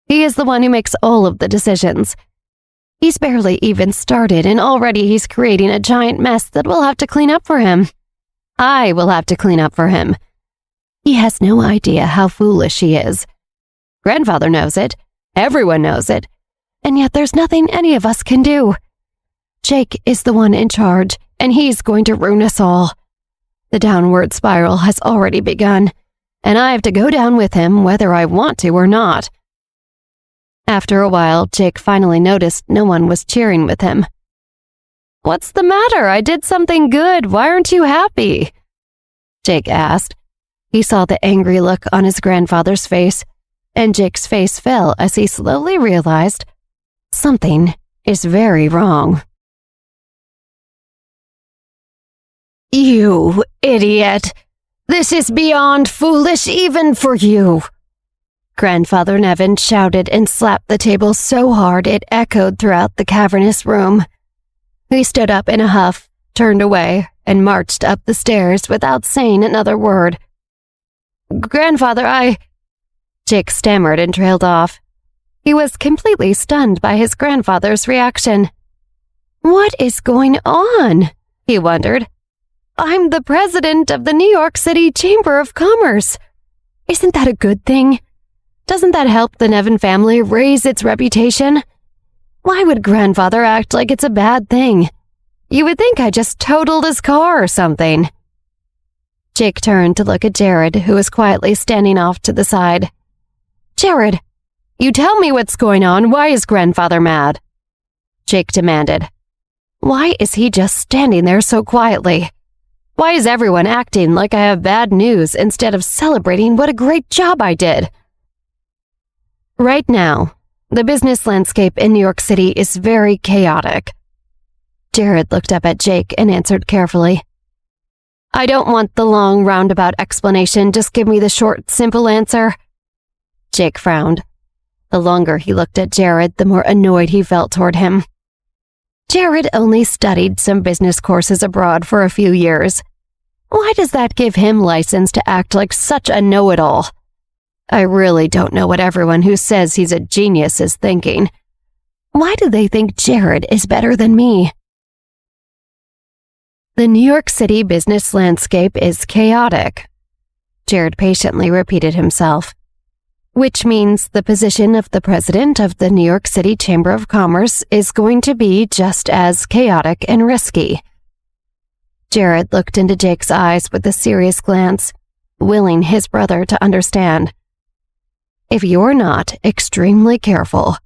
he is the one who makes all of the decisions. He's barely even started, and already he's creating a giant mess that we'll have to clean up for him. I will have to clean up for him. He has no idea how foolish he is. Grandfather knows it. Everyone knows it. And yet there's nothing any of us can do. Jake is the one in charge, and he's going to ruin us all. The downward spiral has already begun, and I have to go down with him whether I want to or not. After a while, Jake finally noticed no one was cheering with him. "What's the matter? I did something good. Why aren't you happy?" Jake asked. He saw the angry look on his grandfather's face, and Jake's face fell as he slowly realized something is very wrong. "You idiot! This is beyond foolish even for you!" Grandfather Nevin shouted and slapped the table so hard it echoed throughout the cavernous room. He stood up in a huff, turned away, and marched up the stairs without saying another word. "Grandfather, Jake stammered and trailed off. He was completely stunned by his grandfather's reaction. "What is going on?" he wondered. "I'm the president of the New York City Chamber of Commerce. Isn't that a good thing? Doesn't that help the Nevin family raise its reputation? Why would grandfather act like it's a bad thing? You would think I just totaled his car or something." Jake turned to look at Jared, who was quietly standing off to the side. "Jared, you tell me what's going on. Why is grandfather mad?" Jake demanded. "Why is he just standing there so quietly? Why is everyone acting like I have bad news instead of celebrating what a great job I did?" Right now, the business landscape in New York City is very chaotic. Jared looked up at Jake and answered carefully. "I don't want the long, roundabout explanation. Just give me the short, simple answer." Jake frowned. The longer he looked at Jared, the more annoyed he felt toward him. Jared only studied some business courses abroad for a few years. Why does that give him license to act like such a know-it-all? I really don't know what everyone who says he's a genius is thinking. Why do they think Jared is better than me? The New York City business landscape is chaotic, Jared patiently repeated himself, which means the position of the president of the New York City Chamber of Commerce is going to be just as chaotic and risky. Jared looked into Jake's eyes with a serious glance, willing his brother to understand. If you're not extremely careful,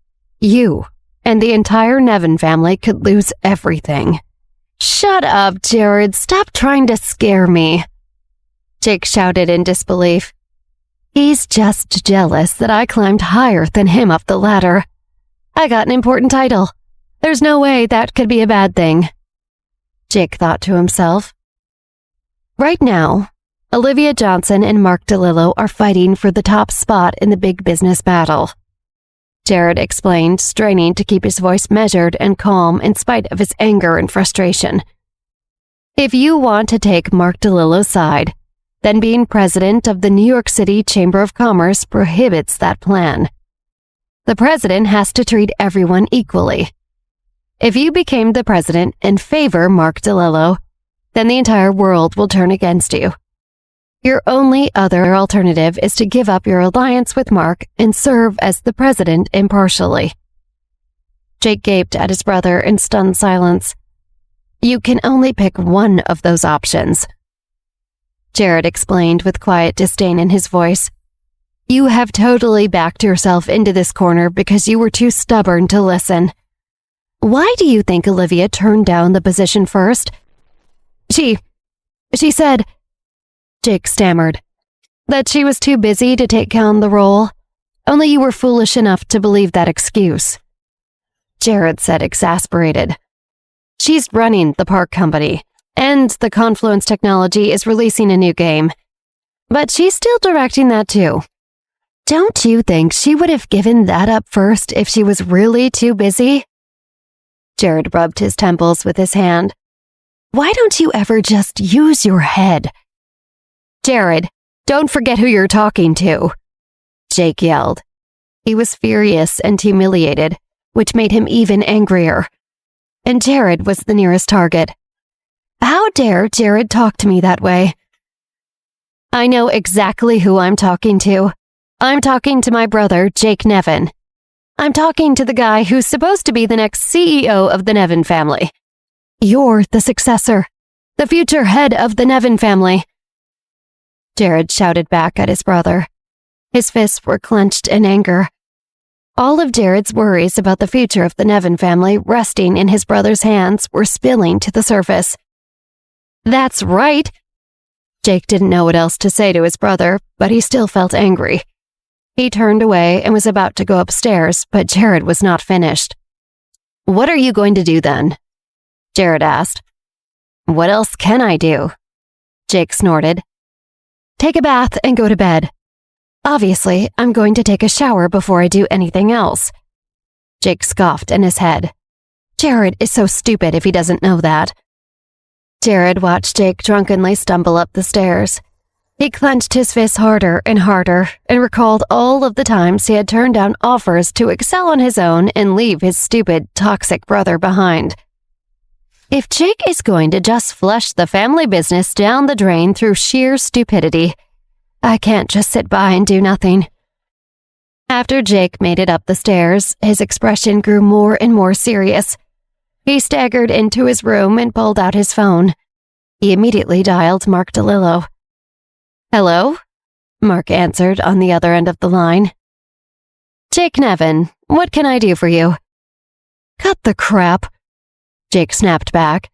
you and the entire Nevin family could lose everything. "Shut up, Jared. Stop trying to scare me," Jake shouted in disbelief. "He's just jealous that I climbed higher than him up the ladder. I got an important title. There's no way that could be a bad thing," Jake thought to himself. Right now, Olivia Johnson and Mark DeLillo are fighting for the top spot in the big business battle. Jared explained, straining to keep his voice measured and calm in spite of his anger and frustration. If you want to take Mark DeLillo's side, then being president of the New York City Chamber of Commerce prohibits that plan. The president has to treat everyone equally. If you became the president and favor Mark DeLillo, then the entire world will turn against you. Your only other alternative is to give up your alliance with Mark and serve as the president impartially. Jake gaped at his brother in stunned silence. You can only pick one of those options, Jared explained with quiet disdain in his voice. You have totally backed yourself into this corner because you were too stubborn to listen. Why do you think Olivia turned down the position first? She said, Jake stammered, that she was too busy to take on the role. Only you were foolish enough to believe that excuse. Jared said, exasperated. She's running the park company, and the Confluence Technology is releasing a new game. But she's still directing that too. Don't you think she would have given that up first if she was really too busy? Jared rubbed his temples with his hand. Why don't you ever just use your head? Jared, don't forget who you're talking to, Jake yelled. He was furious and humiliated, which made him even angrier. And Jared was the nearest target. How dare Jared talk to me that way? I know exactly who I'm talking to. I'm talking to my brother, Jake Nevin. I'm talking to the guy who's supposed to be the next CEO of the Nevin family. You're the successor, the future head of the Nevin family. Jared shouted back at his brother. His fists were clenched in anger. All of Jared's worries about the future of the Nevin family resting in his brother's hands were spilling to the surface. That's right. Jake didn't know what else to say to his brother, but he still felt angry. He turned away and was about to go upstairs, but Jared was not finished. What are you going to do then? Jared asked. What else can I do? Jake snorted. Take a bath and go to bed. Obviously, I'm going to take a shower before I do anything else. Jake scoffed in his head. Jared is so stupid if he doesn't know that. Jared watched Jake drunkenly stumble up the stairs. He clenched his fists harder and harder and recalled all of the times he had turned down offers to excel on his own and leave his stupid, toxic brother behind. If Jake is going to just flush the family business down the drain through sheer stupidity, I can't just sit by and do nothing. After Jake made it up the stairs, his expression grew more and more serious. He staggered into his room and pulled out his phone. He immediately dialed Mark DeLillo. "Hello?" Mark answered on the other end of the line. "Jake Nevin, what can I do for you?" "Cut the crap," Jake snapped back.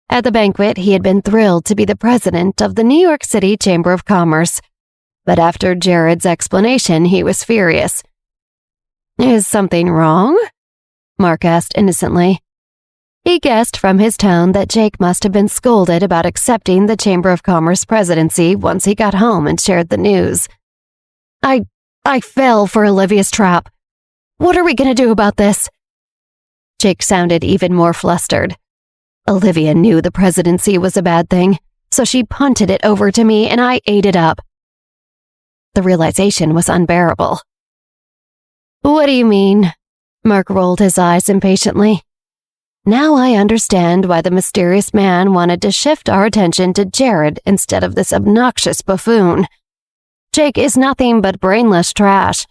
At the banquet, he had been thrilled to be the president of the New York City Chamber of Commerce. But after Jared's explanation, he was furious. "Is something wrong?" Mark asked innocently. He guessed from his tone that Jake must have been scolded about accepting the Chamber of Commerce presidency once he got home and shared the news. I fell for Olivia's trap. What are we going to do about this?" Jake sounded even more flustered. Olivia knew the presidency was a bad thing, so she punted it over to me and I ate it up. The realization was unbearable. "What do you mean?" Mark rolled his eyes impatiently. Now I understand why the mysterious man wanted to shift our attention to Jared instead of this obnoxious buffoon. Jake is nothing but brainless trash.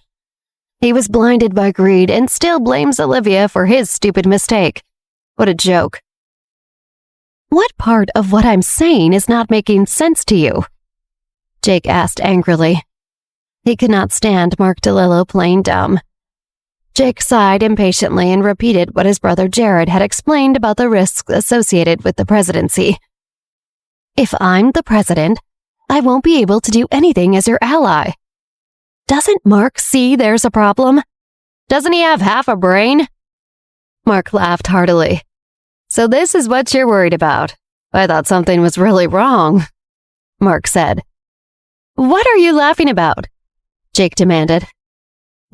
He was blinded by greed and still blames Olivia for his stupid mistake. What a joke. "What part of what I'm saying is not making sense to you?" Jake asked angrily. He could not stand Mark DeLillo playing dumb. Jake sighed impatiently and repeated what his brother Jared had explained about the risks associated with the presidency. "If I'm the president, I won't be able to do anything as your ally. Doesn't Mark see there's a problem? Doesn't he have half a brain?" Mark laughed heartily. "So this is what you're worried about. I thought something was really wrong," Mark said. "What are you laughing about?" Jake demanded.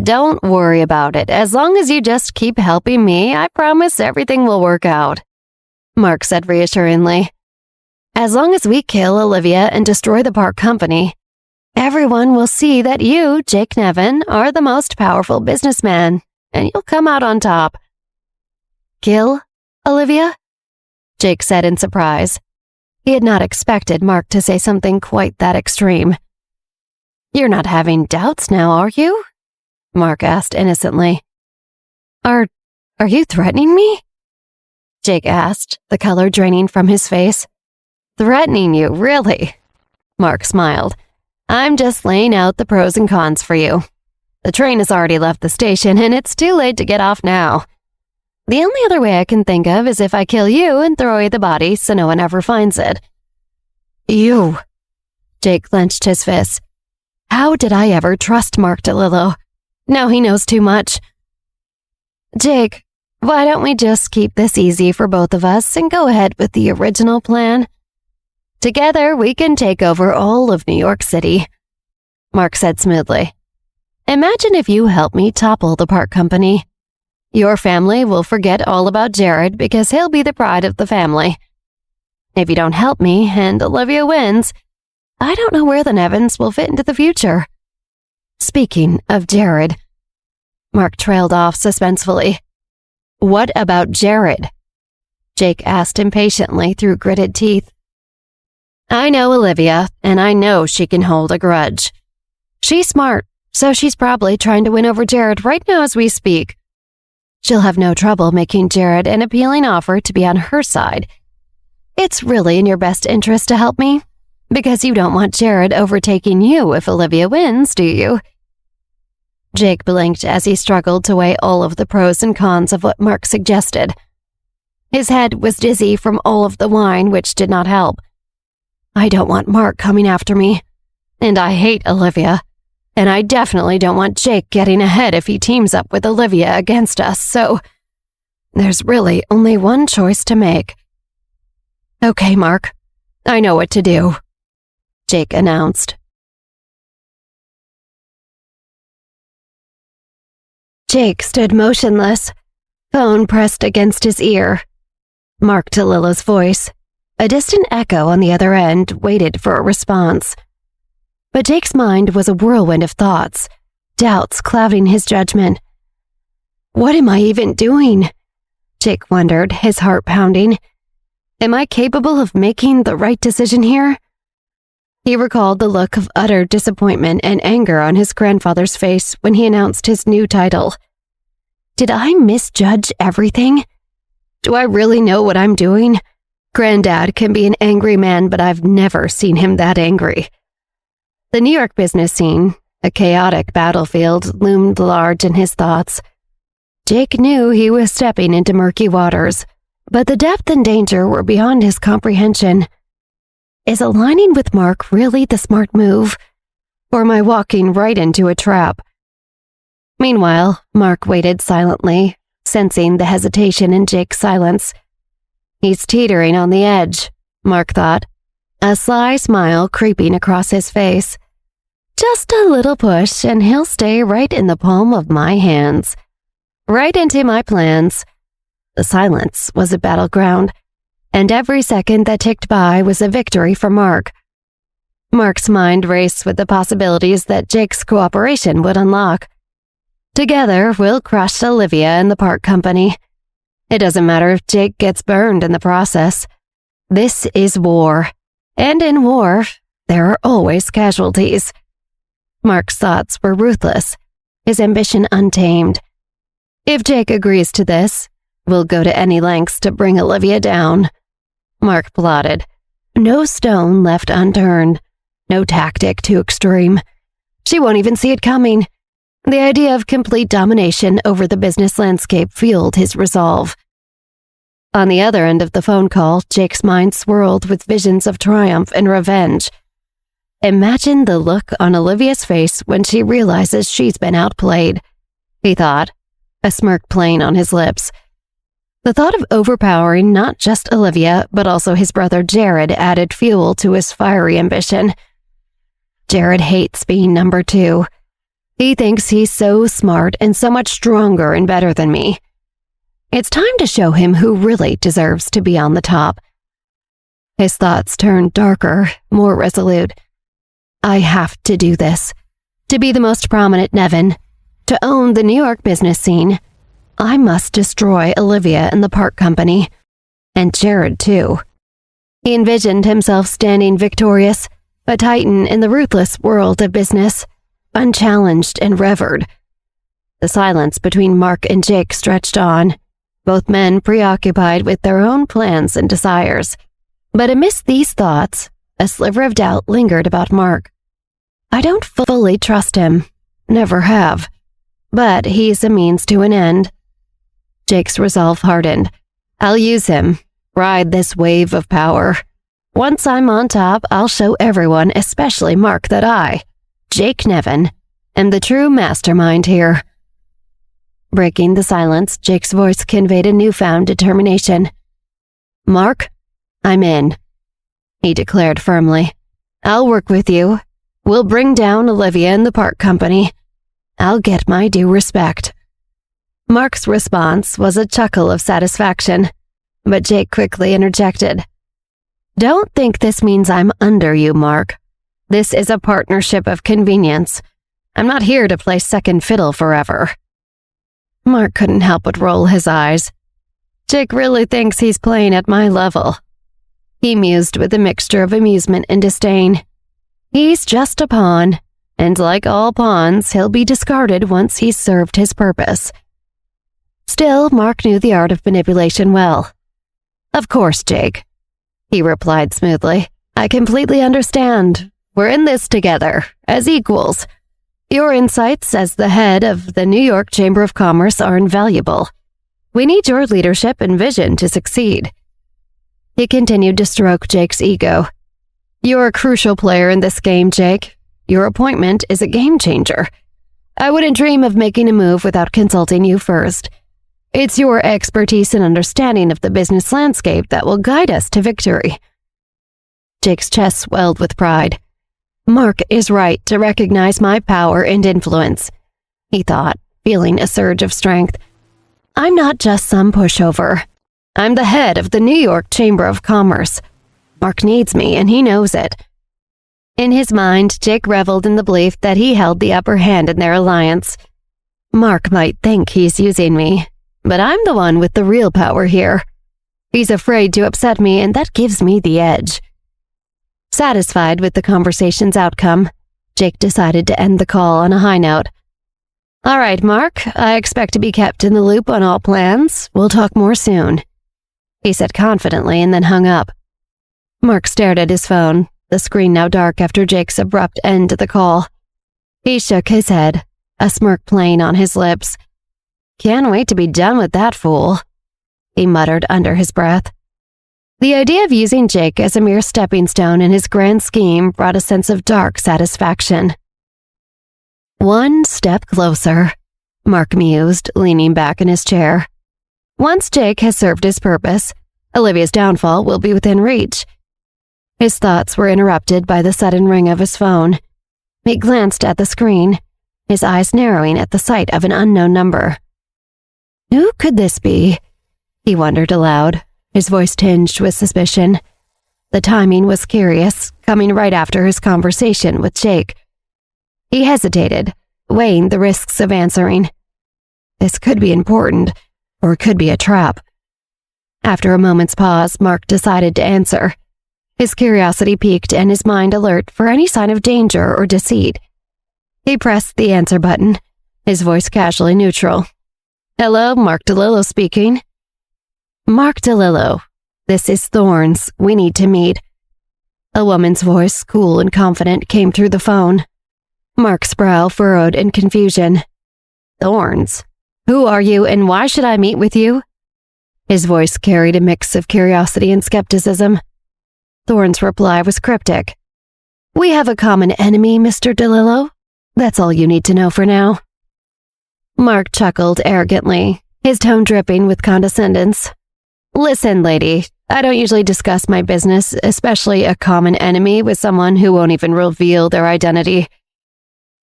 "Don't worry about it. As long as you just keep helping me, I promise everything will work out," Mark said reassuringly. "As long as we kill Olivia and destroy the park company, everyone will see that you, Jake Nevin, are the most powerful businessman, and you'll come out on top." "Kill Olivia?" Jake said in surprise. He had not expected Mark to say something quite that extreme. "You're not having doubts now, are you?" Mark asked innocently. Are you threatening me?" Jake asked, the color draining from his face. "Threatening you, really?" Mark smiled. "I'm just laying out the pros and cons for you. The train has already left the station and it's too late to get off now. The only other way I can think of is if I kill you and throw away the body so no one ever finds it." "You!" Jake clenched his fists. How did I ever trust Mark DeLillo? Now he knows too much. "Jake, why don't we just keep this easy for both of us and go ahead with the original plan? Together, we can take over all of New York City," Mark said smoothly. "Imagine if you help me topple the park company. Your family will forget all about Jared because he'll be the pride of the family. If you don't help me and Olivia wins, I don't know where the Nevins will fit into the future." "Speaking of Jared," Mark trailed off suspensefully. "What about Jared?" Jake asked impatiently through gritted teeth. "I know Olivia, and I know she can hold a grudge. She's smart, so she's probably trying to win over Jared right now as we speak. She'll have no trouble making Jared an appealing offer to be on her side. It's really in your best interest to help me, because you don't want Jared overtaking you if Olivia wins, do you?" Jake blinked as he struggled to weigh all of the pros and cons of what Mark suggested. His head was dizzy from all of the wine, which did not help. I don't want Mark coming after me, and I hate Olivia, and I definitely don't want Jake getting ahead if he teams up with Olivia against us, so there's really only one choice to make. "Okay, Mark, I know what to do," Jake announced. Jake stood motionless, phone pressed against his ear. Mark DeLillo's voice, a distant echo on the other end, waited for a response. But Jake's mind was a whirlwind of thoughts, doubts clouding his judgment. What am I even doing? Jake wondered, his heart pounding. Am I capable of making the right decision here? He recalled the look of utter disappointment and anger on his grandfather's face when he announced his new title. Did I misjudge everything? Do I really know what I'm doing? Granddad can be an angry man, but I've never seen him that angry. The New York business scene, a chaotic battlefield, loomed large in his thoughts. Jake knew he was stepping into murky waters, but the depth and danger were beyond his comprehension. Is aligning with Mark really the smart move? Or am I walking right into a trap? Meanwhile, Mark waited silently, sensing the hesitation in Jake's silence. He's teetering on the edge, Mark thought, a sly smile creeping across his face. Just a little push and he'll stay right in the palm of my hands. Right into my plans. The silence was a battleground, and every second that ticked by was a victory for Mark. Mark's mind raced with the possibilities that Jake's cooperation would unlock. Together, we'll crush Olivia and the park company. It doesn't matter if Jake gets burned in the process. This is war, and in war, there are always casualties. Mark's thoughts were ruthless, his ambition untamed. If Jake agrees to this, we'll go to any lengths to bring Olivia down. Mark plotted. No stone left unturned. No tactic too extreme. She won't even see it coming. The idea of complete domination over the business landscape fueled his resolve. On the other end of the phone call, Jake's mind swirled with visions of triumph and revenge. Imagine the look on Olivia's face when she realizes she's been outplayed, he thought, a smirk playing on his lips. The thought of overpowering not just Olivia, but also his brother Jared added fuel to his fiery ambition. Jared hates being number two. He thinks he's so smart and so much stronger and better than me. It's time to show him who really deserves to be on the top. His thoughts turned darker, more resolute. I have to do this. To be the most prominent Nevin, to own the New York business scene, I must destroy Olivia and the park company. And Jared, too. He envisioned himself standing victorious, a titan in the ruthless world of business, unchallenged and revered. The silence between Mark and Jake stretched on, both men preoccupied with their own plans and desires. But amidst these thoughts, a sliver of doubt lingered about Mark. I don't fully trust him, never have. But he's a means to an end. Jake's resolve hardened. I'll use him, ride this wave of power. Once I'm on top, I'll show everyone, especially Mark, that I, Jake Nevin, am the true mastermind here. Breaking the silence, Jake's voice conveyed a newfound determination. Mark, I'm in, he declared firmly. I'll work with you. We'll bring down Olivia and the park company. I'll get my due respect. Mark's response was a chuckle of satisfaction, but Jake quickly interjected. Don't think this means I'm under you, Mark. This is a partnership of convenience. I'm not here to play second fiddle forever. Mark couldn't help but roll his eyes. Jake really thinks he's playing at my level. He mused with a mixture of amusement and disdain. He's just a pawn, and like all pawns, he'll be discarded once he's served his purpose. Still, Mark knew the art of manipulation well. Of course, Jake, he replied smoothly. I completely understand. We're in this together, as equals. Your insights as the head of the New York Chamber of Commerce are invaluable. We need your leadership and vision to succeed. He continued to stroke Jake's ego. You're a crucial player in this game, Jake. Your appointment is a game changer. I wouldn't dream of making a move without consulting you first. It's your expertise and understanding of the business landscape that will guide us to victory. Jake's chest swelled with pride. Mark is right to recognize my power and influence, he thought, feeling a surge of strength. I'm not just some pushover. I'm the head of the New York Chamber of Commerce. Mark needs me, and he knows it. In his mind, Jake reveled in the belief that he held the upper hand in their alliance. Mark might think he's using me, but I'm the one with the real power here. He's afraid to upset me, and that gives me the edge. Satisfied with the conversation's outcome, Jake decided to end the call on a high note. All right, Mark, I expect to be kept in the loop on all plans. We'll talk more soon, he said confidently and then hung up. Mark stared at his phone, the screen now dark after Jake's abrupt end to the call. He shook his head, a smirk playing on his lips. Can't wait to be done with that fool, he muttered under his breath. The idea of using Jake as a mere stepping stone in his grand scheme brought a sense of dark satisfaction. One step closer, Mark mused, leaning back in his chair. Once Jake has served his purpose, Olivia's downfall will be within reach. His thoughts were interrupted by the sudden ring of his phone. He glanced at the screen, his eyes narrowing at the sight of an unknown number. Who could this be? He wondered aloud, his voice tinged with suspicion. The timing was curious, coming right after his conversation with Jake. He hesitated, weighing the risks of answering. This could be important, or it could be a trap. After a moment's pause, Mark decided to answer, his curiosity piqued and his mind alert for any sign of danger or deceit. He pressed the answer button, his voice casually neutral. Hello, Mark DeLillo speaking. Mark DeLillo, this is Thorns. We need to meet. A woman's voice, cool and confident, came through the phone. Mark's brow furrowed in confusion. Thorns? Who are you and why should I meet with you? His voice carried a mix of curiosity and skepticism. Thorns' reply was cryptic. We have a common enemy, Mr. DeLillo. That's all you need to know for now. Mark chuckled arrogantly, his tone dripping with condescendence. Listen, lady, I don't usually discuss my business, especially a common enemy, with someone who won't even reveal their identity.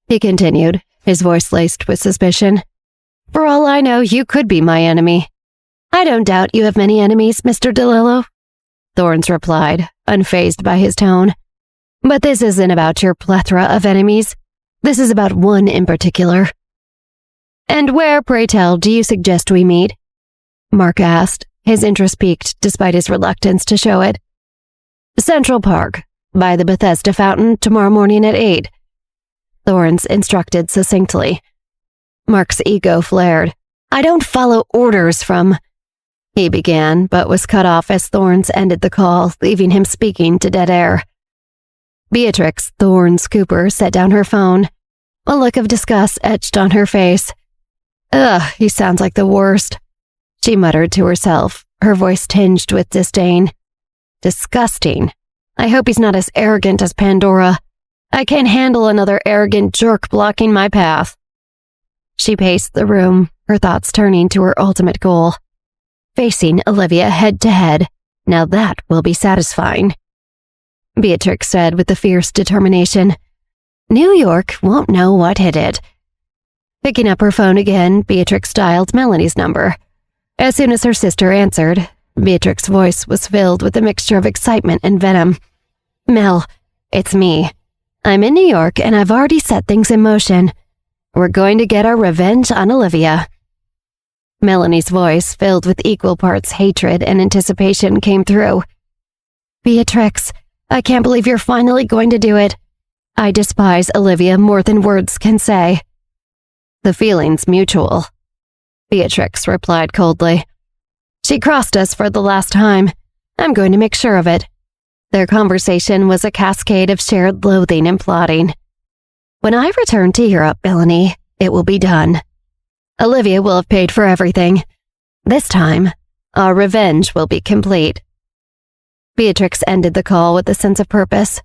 He continued, his voice laced with suspicion. For all I know, you could be my enemy. I don't doubt you have many enemies, Mr. DeLillo, Thorns replied, unfazed by his tone. But this isn't about your plethora of enemies. This is about one in particular. And where, pray tell, do you suggest we meet? Mark asked, his interest piqued despite his reluctance to show it. Central Park, by the Bethesda Fountain, tomorrow morning at 8. Thorns instructed succinctly. Mark's ego flared. I don't follow orders from... He began, but was cut off as Thorns ended the call, leaving him speaking to dead air. Beatrix Thorns Cooper set down her phone. A look of disgust etched on her face. Ugh, he sounds like the worst, she muttered to herself, her voice tinged with disdain. Disgusting. I hope he's not as arrogant as Pandora. I can't handle another arrogant jerk blocking my path. She paced the room, her thoughts turning to her ultimate goal. Facing Olivia head to head. Now that will be satisfying. Beatrix said with a fierce determination. New York won't know what hit it. Picking up her phone again, Beatrix dialed Melanie's number. As soon as her sister answered, Beatrix's voice was filled with a mixture of excitement and venom. Mel, it's me. I'm in New York and I've already set things in motion. We're going to get our revenge on Olivia. Melanie's voice, filled with equal parts hatred and anticipation, came through. Beatrix, I can't believe you're finally going to do it. I despise Olivia more than words can say. The feeling's mutual, Beatrix replied coldly. She crossed us for the last time. I'm going to make sure of it. Their conversation was a cascade of shared loathing and plotting. When I return to Europe, Melanie, it will be done. Olivia will have paid for everything. This time, our revenge will be complete. Beatrix ended the call with a sense of purpose.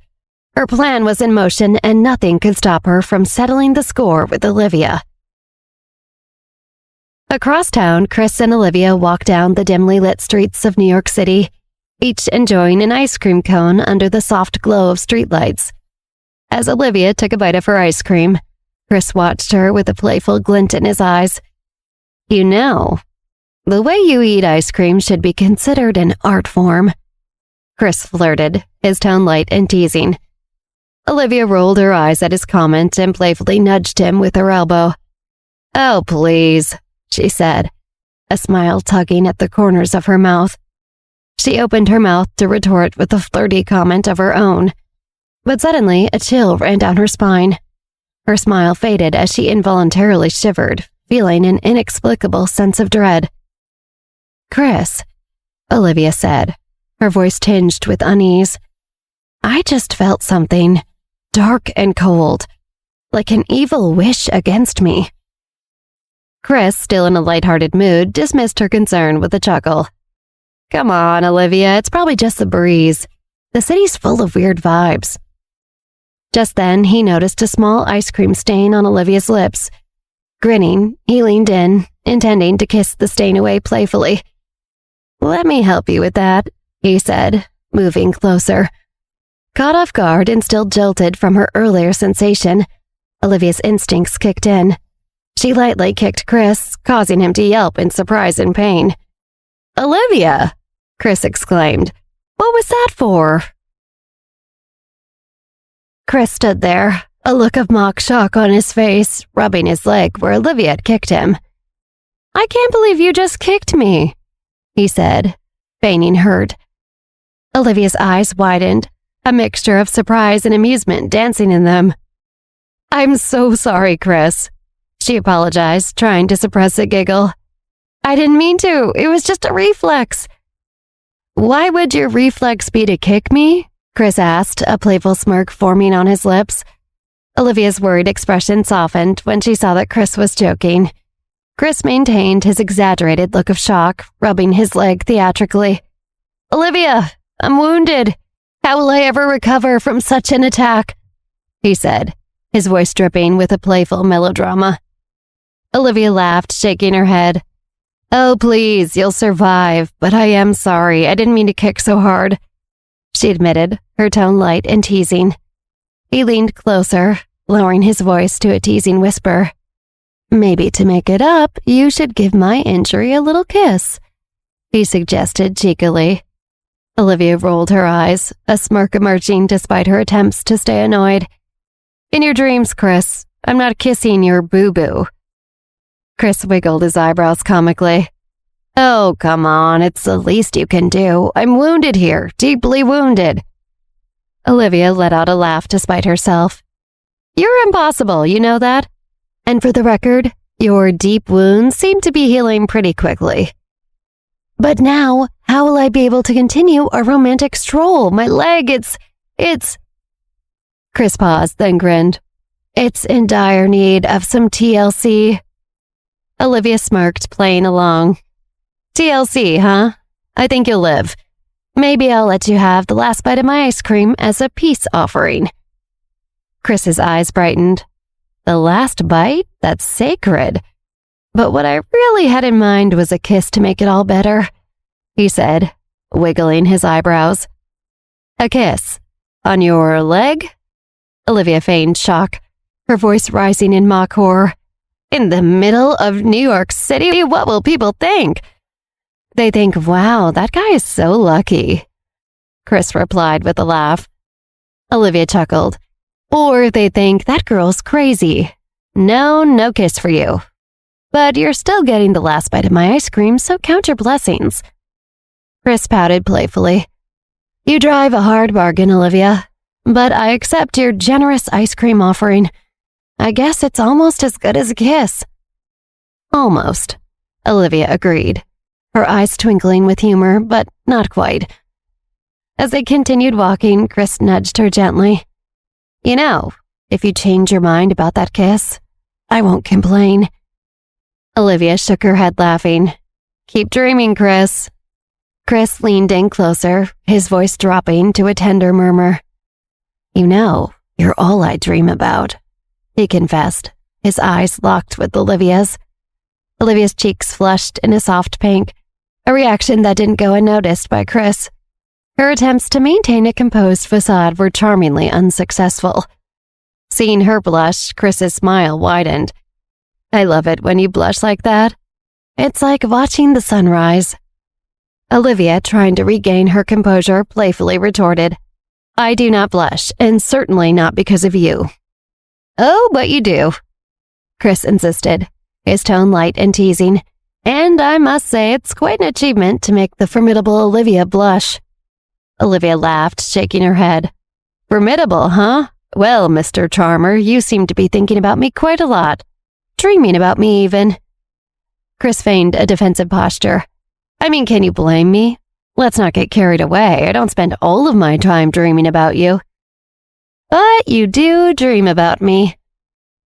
Her plan was in motion and nothing could stop her from settling the score with Olivia. Across town, Chris and Olivia walked down the dimly lit streets of New York City, each enjoying an ice cream cone under the soft glow of streetlights. As Olivia took a bite of her ice cream, Chris watched her with a playful glint in his eyes. You know, the way you eat ice cream should be considered an art form. Chris flirted, his tone light and teasing. Olivia rolled her eyes at his comment and playfully nudged him with her elbow. "Oh, please," she said, a smile tugging at the corners of her mouth. She opened her mouth to retort with a flirty comment of her own, but suddenly a chill ran down her spine. Her smile faded as she involuntarily shivered, feeling an inexplicable sense of dread. "Chris," Olivia said, her voice tinged with unease, "I just felt something dark and cold, like an evil wish against me." Chris, still in a lighthearted mood, dismissed her concern with a chuckle. "Come on, Olivia, it's probably just the breeze. The city's full of weird vibes." Just then, he noticed a small ice cream stain on Olivia's lips. Grinning, he leaned in, intending to kiss the stain away playfully. "Let me help you with that," he said, moving closer. Caught off guard and still jolted from her earlier sensation, Olivia's instincts kicked in. She lightly kicked Chris, causing him to yelp in surprise and pain. "Olivia!" Chris exclaimed. "What was that for?" Chris stood there, a look of mock shock on his face, rubbing his leg where Olivia had kicked him. "I can't believe you just kicked me," he said, feigning hurt. Olivia's eyes widened, a mixture of surprise and amusement dancing in them. "I'm so sorry, Chris," she apologized, trying to suppress a giggle. "I didn't mean to. It was just a reflex." "Why would your reflex be to kick me?" Chris asked, a playful smirk forming on his lips. Olivia's worried expression softened when she saw that Chris was joking. Chris maintained his exaggerated look of shock, rubbing his leg theatrically. "Olivia, I'm wounded. How will I ever recover from such an attack?" he said, his voice dripping with a playful melodrama. Olivia laughed, shaking her head. "Oh, please, you'll survive, but I am sorry. I didn't mean to kick so hard," she admitted, her tone light and teasing. He leaned closer, lowering his voice to a teasing whisper. "Maybe to make it up, you should give my injury a little kiss," he suggested cheekily. Olivia rolled her eyes, a smirk emerging despite her attempts to stay annoyed. "In your dreams, Chris. I'm not kissing your boo-boo." Chris wiggled his eyebrows comically. "Oh, come on, it's the least you can do. I'm wounded here, deeply wounded." Olivia let out a laugh despite herself. "You're impossible, you know that? And for the record, your deep wounds seem to be healing pretty quickly." "But now, how will I be able to continue our romantic stroll? My leg, it's... Chris paused, then grinned. "It's in dire need of some TLC." Olivia smirked, playing along. "TLC, huh? I think you'll live. Maybe I'll let you have the last bite of my ice cream as a peace offering." Chris's eyes brightened. "The last bite? That's sacred. But what I really had in mind was a kiss to make it all better," he said, wiggling his eyebrows. "A kiss? On your leg?" Olivia feigned shock, her voice rising in mock horror. "In the middle of New York City? What will people think?" "They think, wow, that guy is so lucky," Chris replied with a laugh. Olivia chuckled. "Or they think that girl's crazy. No kiss for you. But you're still getting the last bite of my ice cream, so count your blessings." Chris pouted playfully. "You drive a hard bargain, Olivia, but I accept your generous ice cream offering. I guess it's almost as good as a kiss." "Almost," Olivia agreed, her eyes twinkling with humor, but not quite. As they continued walking, Chris nudged her gently. "You know, if you change your mind about that kiss, I won't complain." Olivia shook her head, laughing. "Keep dreaming, Chris." Chris leaned in closer, his voice dropping to a tender murmur. "You know, you're all I dream about," he confessed, his eyes locked with Olivia's. Olivia's cheeks flushed in a soft pink, a reaction that didn't go unnoticed by Chris. Her attempts to maintain a composed facade were charmingly unsuccessful. Seeing her blush, Chris's smile widened. "I love it when you blush like that. It's like watching the sunrise." Olivia, trying to regain her composure, playfully retorted, I do not blush, and certainly not because of you." "Oh, but you do," Chris insisted, his tone light and teasing, "and I must say it's quite an achievement to make the formidable Olivia blush." Olivia laughed, shaking her head. "Formidable, huh? Well, Mr. Charmer, you seem to be thinking about me quite a lot. Dreaming about me, even." Chris feigned a defensive posture. "I mean, can you blame me? Let's not get carried away. I don't spend all of my time dreaming about you." "But you do dream about me,"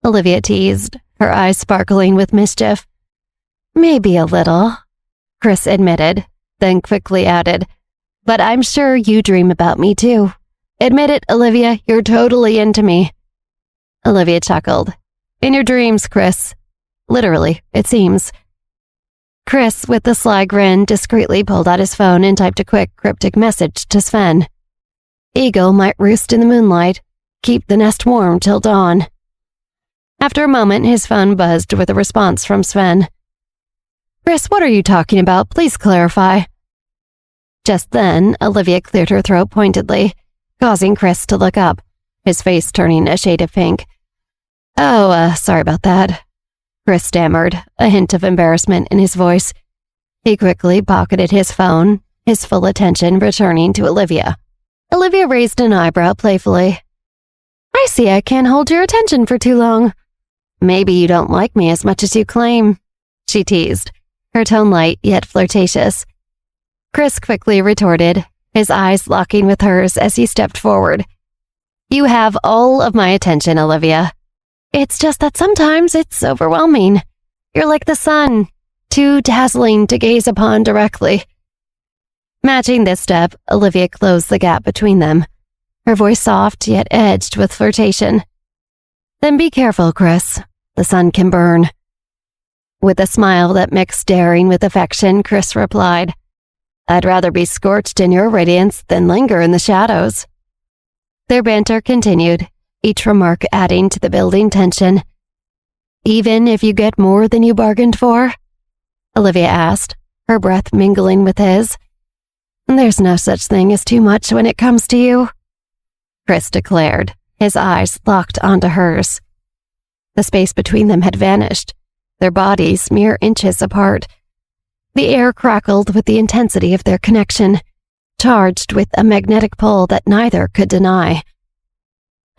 Olivia teased, her eyes sparkling with mischief. "Maybe a little," Chris admitted, then quickly added, "but I'm sure you dream about me too. Admit it, Olivia, you're totally into me." Olivia chuckled. "In your dreams, Chris. Literally, it seems." Chris, with a sly grin, discreetly pulled out his phone and typed a quick, cryptic message to Sven. "Eagle might roost in the moonlight. Keep the nest warm till dawn." After a moment, his phone buzzed with a response from Sven. "Chris, what are you talking about? Please clarify." Just then, Olivia cleared her throat pointedly, causing Chris to look up, his face turning a shade of pink. "Oh, sorry about that," Chris stammered, a hint of embarrassment in his voice. He quickly pocketed his phone, his full attention returning to Olivia. Olivia raised an eyebrow playfully. "I see I can't hold your attention for too long. Maybe you don't like me as much as you claim," she teased, her tone light yet flirtatious. Chris quickly retorted, his eyes locking with hers as he stepped forward. "You have all of my attention, Olivia. It's just that sometimes it's overwhelming. You're like the sun, too dazzling to gaze upon directly." Matching this step, Olivia closed the gap between them, her voice soft yet edged with flirtation. "Then be careful, Chris. The sun can burn." With a smile that mixed daring with affection, Chris replied, "I'd rather be scorched in your radiance than linger in the shadows." Their banter continued, each remark adding to the building tension. "Even if you get more than you bargained for?" Olivia asked, her breath mingling with his. "There's no such thing as too much when it comes to you," Chris declared, his eyes locked onto hers. The space between them had vanished, their bodies mere inches apart. The air crackled with the intensity of their connection, charged with a magnetic pull that neither could deny.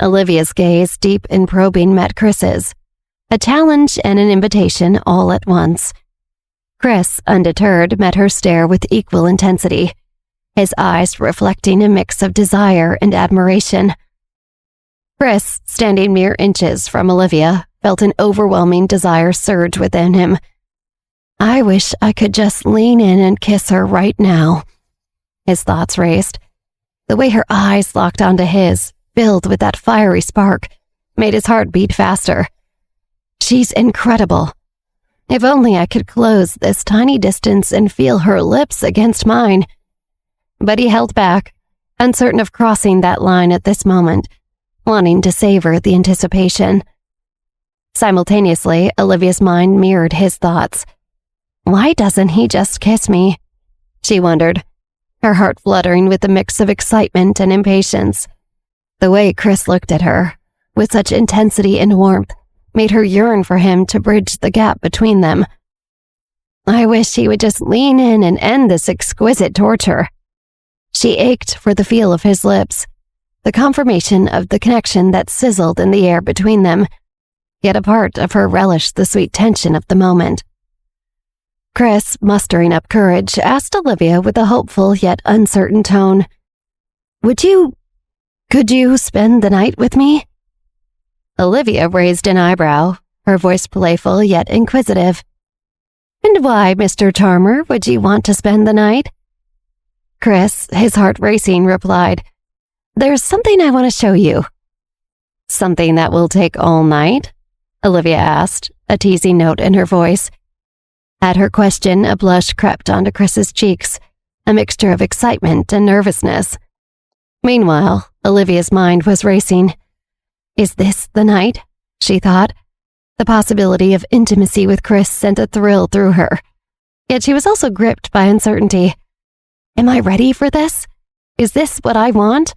Olivia's gaze, deep and probing, met Chris's, a challenge and an invitation all at once. Chris, undeterred, met her stare with equal intensity, his eyes reflecting a mix of desire and admiration. Chris, standing mere inches from Olivia, felt an overwhelming desire surge within him. "I wish I could just lean in and kiss her right now." His thoughts raced. The way her eyes locked onto his, filled with that fiery spark, made his heart beat faster. She's incredible. If only I could close this tiny distance and feel her lips against mine. But he held back, uncertain of crossing that line at this moment, wanting to savor the anticipation. Simultaneously, Olivia's mind mirrored his thoughts. Why doesn't he just kiss me? She wondered, her heart fluttering with a mix of excitement and impatience. The way Chris looked at her, with such intensity and warmth, made her yearn for him to bridge the gap between them. I wish he would just lean in and end this exquisite torture. She ached for the feel of his lips, the confirmation of the connection that sizzled in the air between them, yet a part of her relished the sweet tension of the moment. Chris, mustering up courage, asked Olivia with a hopeful yet uncertain tone, Could you spend the night with me?" Olivia raised an eyebrow, her voice playful yet inquisitive. "And why, Mr. Charmer, would you want to spend the night?" Chris, his heart racing, replied, "There's something I want to show you." "Something that will take all night?" Olivia asked, a teasing note in her voice. At her question, a blush crept onto Chris's cheeks, a mixture of excitement and nervousness. Meanwhile, Olivia's mind was racing. Is this the night? She thought. The possibility of intimacy with Chris sent a thrill through her. Yet she was also gripped by uncertainty. Am I ready for this? Is this what I want?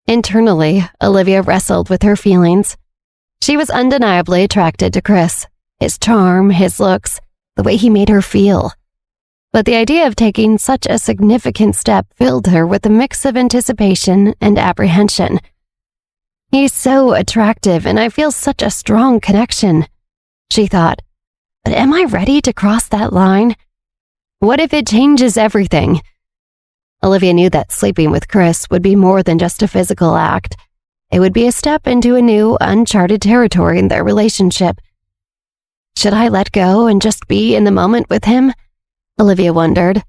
Internally, Olivia wrestled with her feelings. She was undeniably attracted to Chris, his charm, his looks, the way he made her feel. But the idea of taking such a significant step filled her with a mix of anticipation and apprehension. He's so attractive, and I feel such a strong connection, she thought. But am I ready to cross that line? What if it changes everything? Olivia knew that sleeping with Chris would be more than just a physical act. It would be a step into a new, uncharted territory in their relationship. Should I let go and just be in the moment with him? Olivia wondered.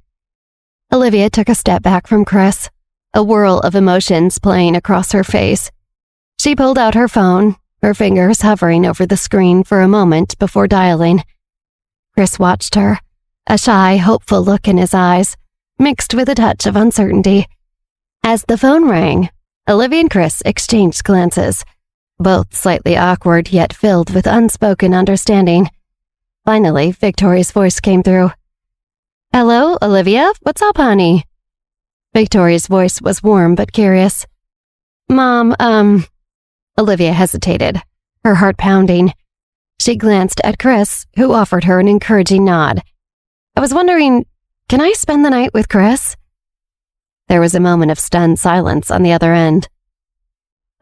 Olivia took a step back from Chris, a whirl of emotions playing across her face. She pulled out her phone, her fingers hovering over the screen for a moment before dialing. Chris watched her, a shy, hopeful look in his eyes, mixed with a touch of uncertainty. As the phone rang, Olivia and Chris exchanged glances, both slightly awkward yet filled with unspoken understanding. Finally, Victoria's voice came through. "Hello, Olivia? What's up, honey?" Victoria's voice was warm but curious. "Mom, Olivia hesitated, her heart pounding. She glanced at Chris, who offered her an encouraging nod. "I was wondering, can I spend the night with Chris?" There was a moment of stunned silence on the other end.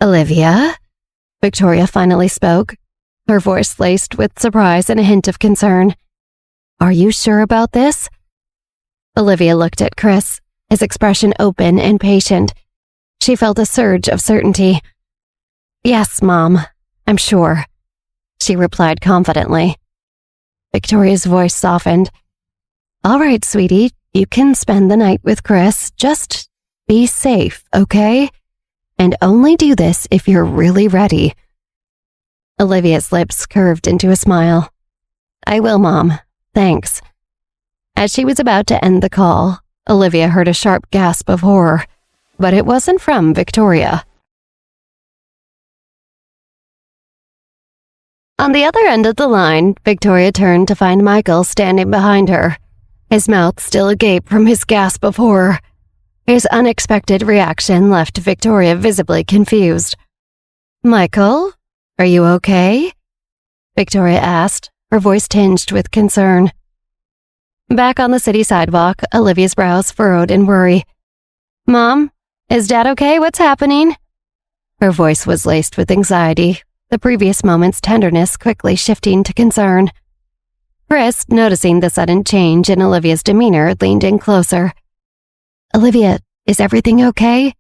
"Olivia?" Victoria finally spoke, her voice laced with surprise and a hint of concern. "Are you sure about this?" Olivia looked at Chris, his expression open and patient. She felt a surge of certainty. "Yes, Mom, I'm sure," she replied confidently. Victoria's voice softened. "All right, sweetie, you can spend the night with Chris. Just be safe, okay? And only do this if you're really ready." Olivia's lips curved into a smile. "I will, Mom. Thanks." As she was about to end the call, Olivia heard a sharp gasp of horror, but it wasn't from Victoria. On the other end of the line, Victoria turned to find Michael standing behind her, his mouth still agape from his gasp of horror. His unexpected reaction left Victoria visibly confused. "Michael, are you okay?" Victoria asked, her voice tinged with concern. Back on the city sidewalk, Olivia's brows furrowed in worry. "Mom, is Dad okay? What's happening?" Her voice was laced with anxiety, the previous moment's tenderness quickly shifting to concern. Chris, noticing the sudden change in Olivia's demeanor, leaned in closer. "Olivia, is everything okay?"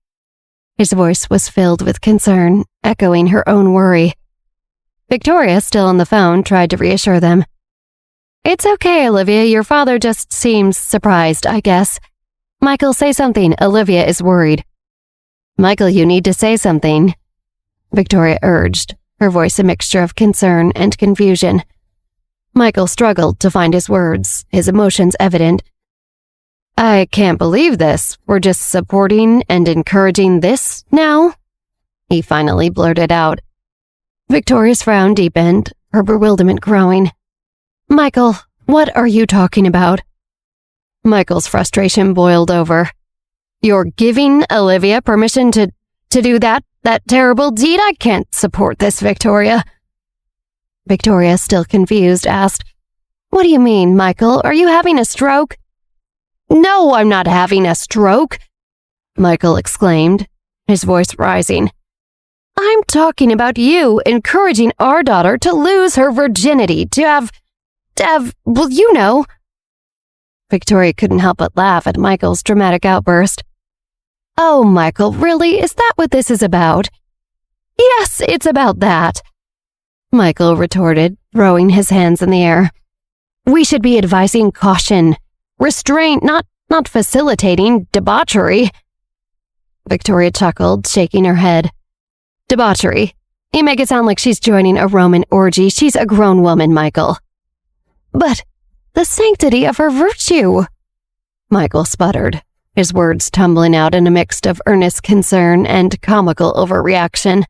His voice was filled with concern, echoing her own worry. Victoria, still on the phone, tried to reassure them. "It's okay, Olivia. Your father just seems surprised, I guess. Michael, say something. Olivia is worried." "Michael, you need to say something," Victoria urged, her voice a mixture of concern and confusion. Michael struggled to find his words, his emotions evident. "I can't believe this. We're just supporting and encouraging this now?" he finally blurted out. Victoria's frown deepened, her bewilderment growing. "Michael, what are you talking about?" Michael's frustration boiled over. "You're giving Olivia permission to do that terrible deed? I can't support this, Victoria." Victoria, still confused, asked, "What do you mean, Michael? Are you having a stroke?" "No, I'm not having a stroke," Michael exclaimed, his voice rising. "I'm talking about you encouraging our daughter to lose her virginity, to have, well, you know." Victoria couldn't help but laugh at Michael's dramatic outburst. "Oh, Michael, really? Is that what this is about?" "Yes, it's about that," Michael retorted, throwing his hands in the air. "We should be advising caution, restraint, not facilitating debauchery." Victoria chuckled, shaking her head. "Debauchery? You make it sound like she's joining a Roman orgy. She's a grown woman, Michael." "But the sanctity of her virtue," Michael sputtered, his words tumbling out in a mix of earnest concern and comical overreaction.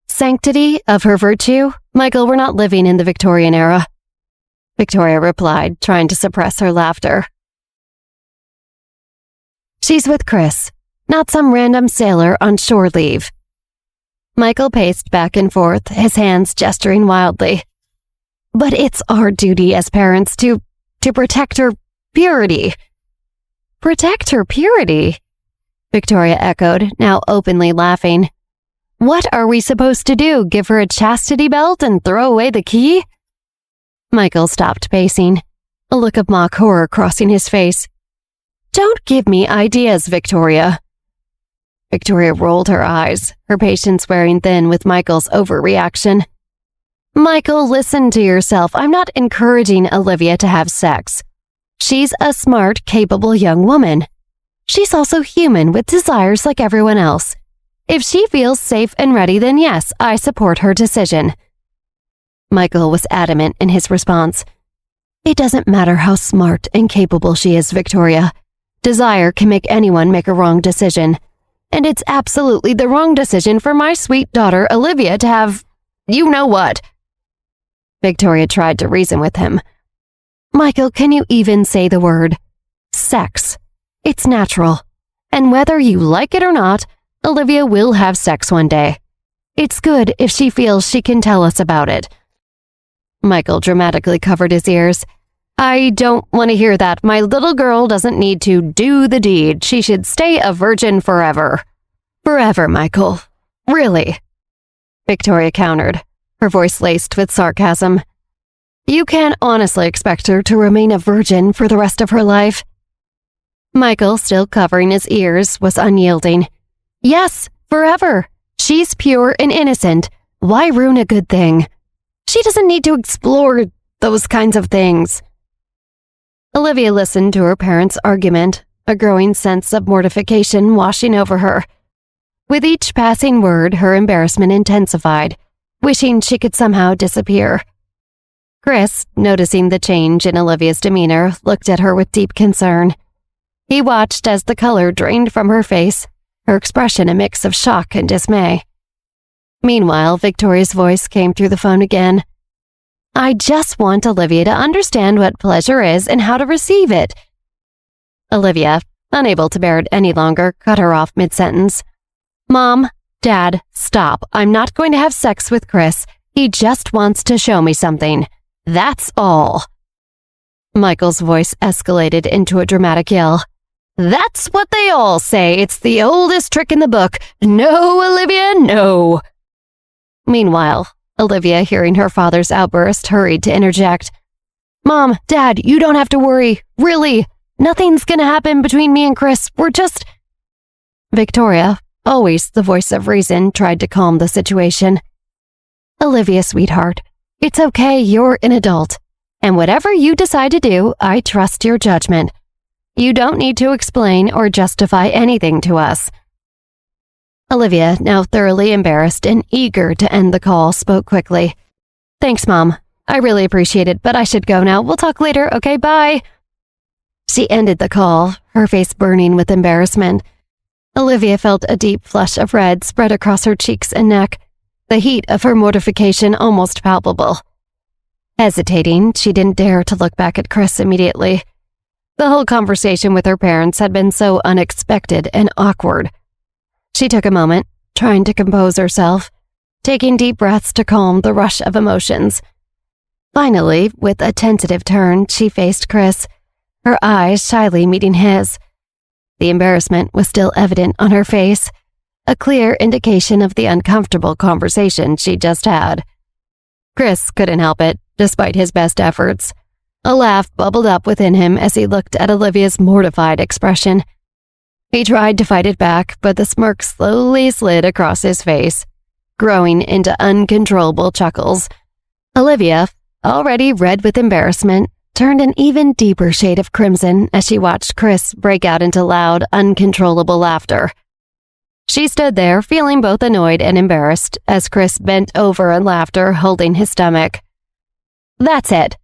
"Sanctity of her virtue? Michael, we're not living in the Victorian era," Victoria replied, trying to suppress her laughter. "She's with Chris. not some random sailor on shore leave. Michael paced back and forth, his hands gesturing wildly. But it's our duty as parents to protect her purity. Protect her purity? Victoria echoed, now openly laughing. What are we supposed to do, give her a chastity belt and throw away the key? Michael stopped pacing, a look of mock horror crossing his face. Don't give me ideas, Victoria. Victoria rolled her eyes, her patience wearing thin with Michael's overreaction. Michael, listen to yourself. I'm not encouraging Olivia to have sex. She's a smart, capable young woman. She's also human with desires like everyone else. If she feels safe and ready, then yes, I support her decision. Michael was adamant in his response. It doesn't matter how smart and capable she is, Victoria. Desire can make anyone make a wrong decision. And it's absolutely the wrong decision for my sweet daughter, Olivia, to have you know what. Victoria tried to reason with him. Michael, can you even say the word? Sex. It's natural. And whether you like it or not, Olivia will have sex one day. It's good if she feels she can tell us about it. Michael dramatically covered his ears. I don't want to hear that. My little girl doesn't need to do the deed. She should stay a virgin forever. Forever, Michael. Really? Victoria countered, her voice laced with sarcasm. You can't honestly expect her to remain a virgin for the rest of her life. Michael, still covering his ears, was unyielding. Yes, forever. She's pure and innocent. Why ruin a good thing? She doesn't need to explore those kinds of things. Olivia listened to her parents' argument, a growing sense of mortification washing over her. With each passing word, her embarrassment intensified, wishing she could somehow disappear. Chris, noticing the change in Olivia's demeanor, looked at her with deep concern. He watched as the color drained from her face, her expression a mix of shock and dismay. Meanwhile, Victoria's voice came through the phone again. I just want Olivia to understand what pleasure is and how to receive it. Olivia, unable to bear it any longer, cut her off mid-sentence. Mom, Dad, stop. I'm not going to have sex with Chris. He just wants to show me something. That's all. Michael's voice escalated into a dramatic yell. That's what they all say. It's the oldest trick in the book. No, Olivia, no. Meanwhile, Olivia, hearing her father's outburst, hurried to interject. Mom, Dad, you don't have to worry. Really, nothing's gonna happen between me and Chris. We're just... Victoria, always the voice of reason, tried to calm the situation. Olivia, sweetheart, it's okay, you're an adult. And whatever you decide to do, I trust your judgment. You don't need to explain or justify anything to us. Olivia, now thoroughly embarrassed and eager to end the call, spoke quickly. Thanks, Mom. I really appreciate it, but I should go now. We'll talk later, okay? Bye. She ended the call, her face burning with embarrassment. Olivia felt a deep flush of red spread across her cheeks and neck, the heat of her mortification almost palpable. Hesitating, she didn't dare to look back at Chris immediately. The whole conversation with her parents had been so unexpected and awkward. She took a moment, trying to compose herself, taking deep breaths to calm the rush of emotions. Finally, with a tentative turn, she faced Chris, her eyes shyly meeting his. The embarrassment was still evident on her face, a clear indication of the uncomfortable conversation she'd just had. Chris couldn't help it, despite his best efforts. A laugh bubbled up within him as he looked at Olivia's mortified expression. He tried to fight it back, but the smirk slowly slid across his face, growing into uncontrollable chuckles. Olivia, already red with embarrassment, turned an even deeper shade of crimson as she watched Chris break out into loud, uncontrollable laughter. She stood there, feeling both annoyed and embarrassed, as Chris bent over in laughter, holding his stomach. That's it,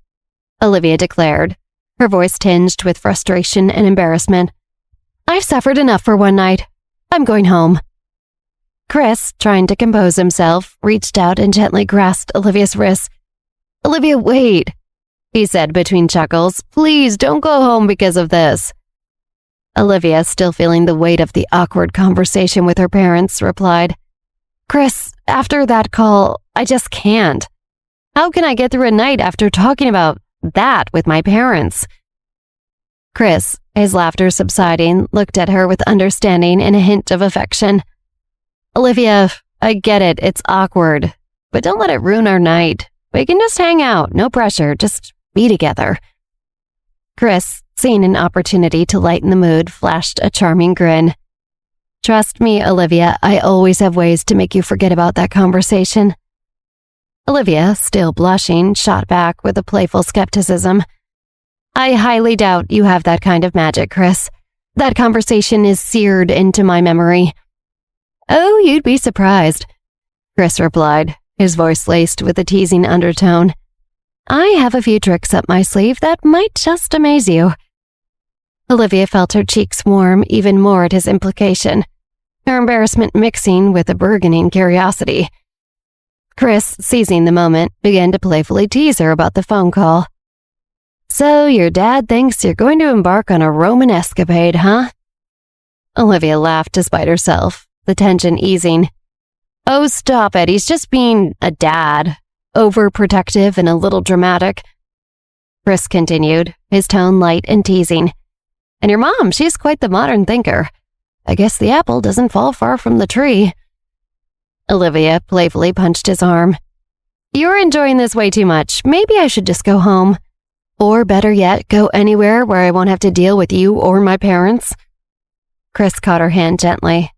Olivia declared, her voice tinged with frustration and embarrassment. I've suffered enough for one night. I'm going home. Chris, trying to compose himself, reached out and gently grasped Olivia's wrist. Olivia, wait, he said between chuckles. Please don't go home because of this. Olivia, still feeling the weight of the awkward conversation with her parents, replied, "Chris, after that call, I just can't. How can I get through a night after talking about that with my parents?" Chris, his laughter subsiding, looked at her with understanding and a hint of affection. "Olivia, I get it, it's awkward, but don't let it ruin our night. We can just hang out, no pressure, just be together." Chris, seeing an opportunity to lighten the mood, flashed a charming grin. "Trust me, Olivia, I always have ways to make you forget about that conversation." Olivia, still blushing, shot back with a playful skepticism. "I highly doubt you have that kind of magic, Chris. That conversation is seared into my memory." "Oh, you'd be surprised," Chris replied, his voice laced with a teasing undertone. "I have a few tricks up my sleeve that might just amaze you." Olivia felt her cheeks warm even more at his implication, her embarrassment mixing with a burgeoning curiosity. Chris, seizing the moment, began to playfully tease her about the phone call. "So your dad thinks you're going to embark on a Roman escapade, huh?" Olivia laughed despite herself, the tension easing. "Oh, stop it. He's just being a dad. Overprotective and a little dramatic." Chris continued, his tone light and teasing. "And your mom, she's quite the modern thinker. I guess the apple doesn't fall far from the tree." Olivia playfully punched his arm. "You're enjoying this way too much. Maybe I should just go home. Or better yet, go anywhere where I won't have to deal with you or my parents." Chris caught her hand gently.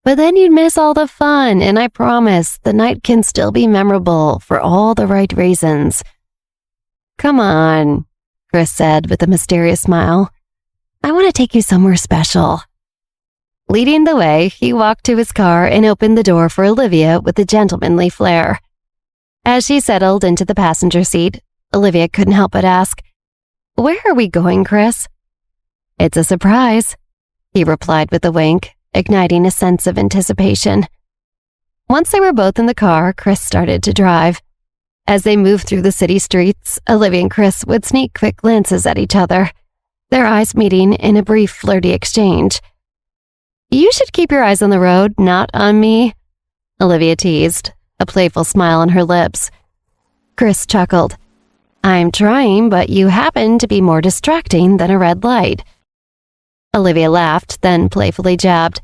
"But then you'd miss all the fun, and I promise the night can still be memorable for all the right reasons." "Come on," Chris said with a mysterious smile. "I want to take you somewhere special." Leading the way, he walked to his car and opened the door for Olivia with a gentlemanly flair. As she settled into the passenger seat, Olivia couldn't help but ask, "Where are we going, Chris?" "It's a surprise," he replied with a wink, igniting a sense of anticipation. Once they were both in the car, Chris started to drive. As they moved through the city streets, Olivia and Chris would sneak quick glances at each other, their eyes meeting in a brief flirty exchange. "You should keep your eyes on the road, not on me," Olivia teased, a playful smile on her lips. Chris chuckled. "I'm trying, but you happen to be more distracting than a red light." Olivia laughed, then playfully jabbed.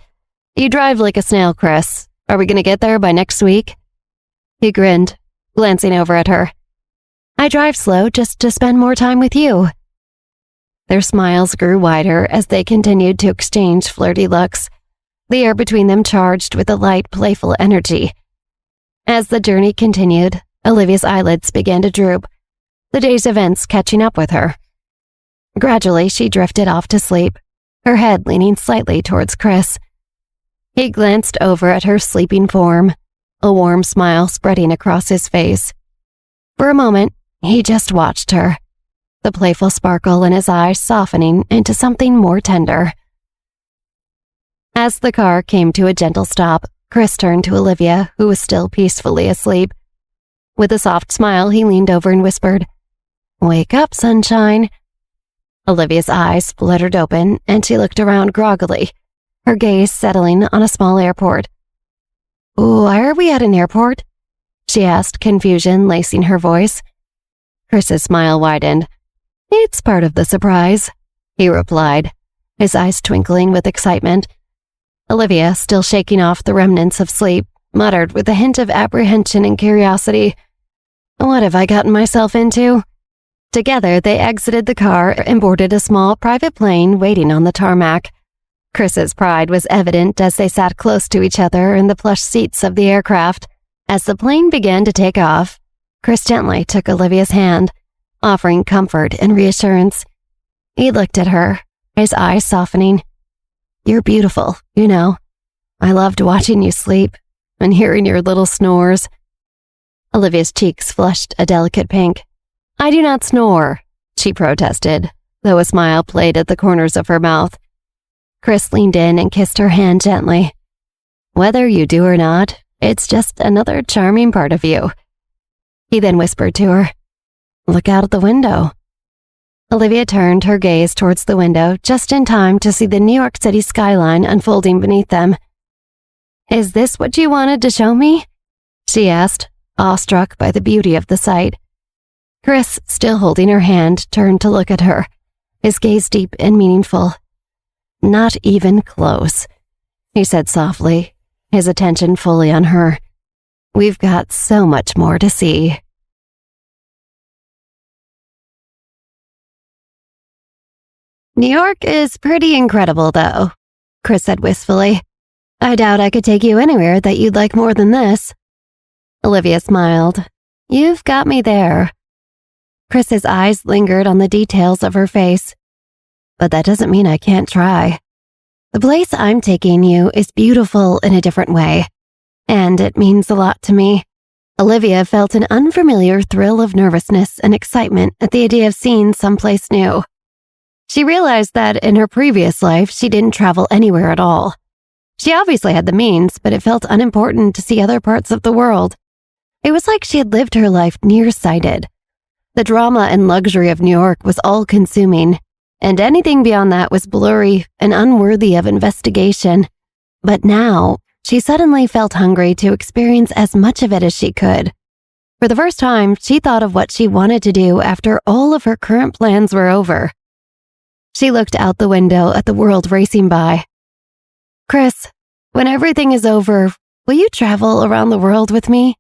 "You drive like a snail, Chris. Are we going to get there by next week?" He grinned, glancing over at her. "I drive slow just to spend more time with you." Their smiles grew wider as they continued to exchange flirty looks, the air between them charged with a light, playful energy. As the journey continued, Olivia's eyelids began to droop, the day's events catching up with her. Gradually, she drifted off to sleep, her head leaning slightly towards Chris. He glanced over at her sleeping form, a warm smile spreading across his face. For a moment, he just watched her, the playful sparkle in his eyes softening into something more tender. As the car came to a gentle stop, Chris turned to Olivia, who was still peacefully asleep. With a soft smile, he leaned over and whispered, "Wake up, sunshine." Olivia's eyes fluttered open, and she looked around groggily, her gaze settling on a small airport. "Why are we at an airport?" she asked, confusion lacing her voice. Chris's smile widened. "It's part of the surprise," he replied, his eyes twinkling with excitement. Olivia, still shaking off the remnants of sleep, muttered with a hint of apprehension and curiosity, "What have I gotten myself into?" Together, they exited the car and boarded a small private plane waiting on the tarmac. Chris's pride was evident as they sat close to each other in the plush seats of the aircraft. As the plane began to take off, Chris gently took Olivia's hand, offering comfort and reassurance. He looked at her, his eyes softening. "You're beautiful, you know. I loved watching you sleep and hearing your little snores." Olivia's cheeks flushed a delicate pink. "I do not snore," she protested, though a smile played at the corners of her mouth. Chris leaned in and kissed her hand gently. "Whether you do or not, it's just another charming part of you." He then whispered to her, "Look out of the window." Olivia turned her gaze towards the window just in time to see the New York City skyline unfolding beneath them. "Is this what you wanted to show me?" she asked, awestruck by the beauty of the sight. Chris, still holding her hand, turned to look at her, his gaze deep and meaningful. "Not even close," he said softly, his attention fully on her. "We've got so much more to see." "New York is pretty incredible, though," Chris said wistfully. "I doubt I could take you anywhere that you'd like more than this." Olivia smiled. "You've got me there." Chris's eyes lingered on the details of her face. "But that doesn't mean I can't try. The place I'm taking you is beautiful in a different way, and it means a lot to me." Olivia felt an unfamiliar thrill of nervousness and excitement at the idea of seeing someplace new. She realized that in her previous life, she didn't travel anywhere at all. She obviously had the means, but it felt unimportant to see other parts of the world. It was like she had lived her life nearsighted. The drama and luxury of New York was all-consuming, and anything beyond that was blurry and unworthy of investigation. But now, she suddenly felt hungry to experience as much of it as she could. For the first time, she thought of what she wanted to do after all of her current plans were over. She looked out the window at the world racing by. "Chris, when everything is over, will you travel around the world with me?"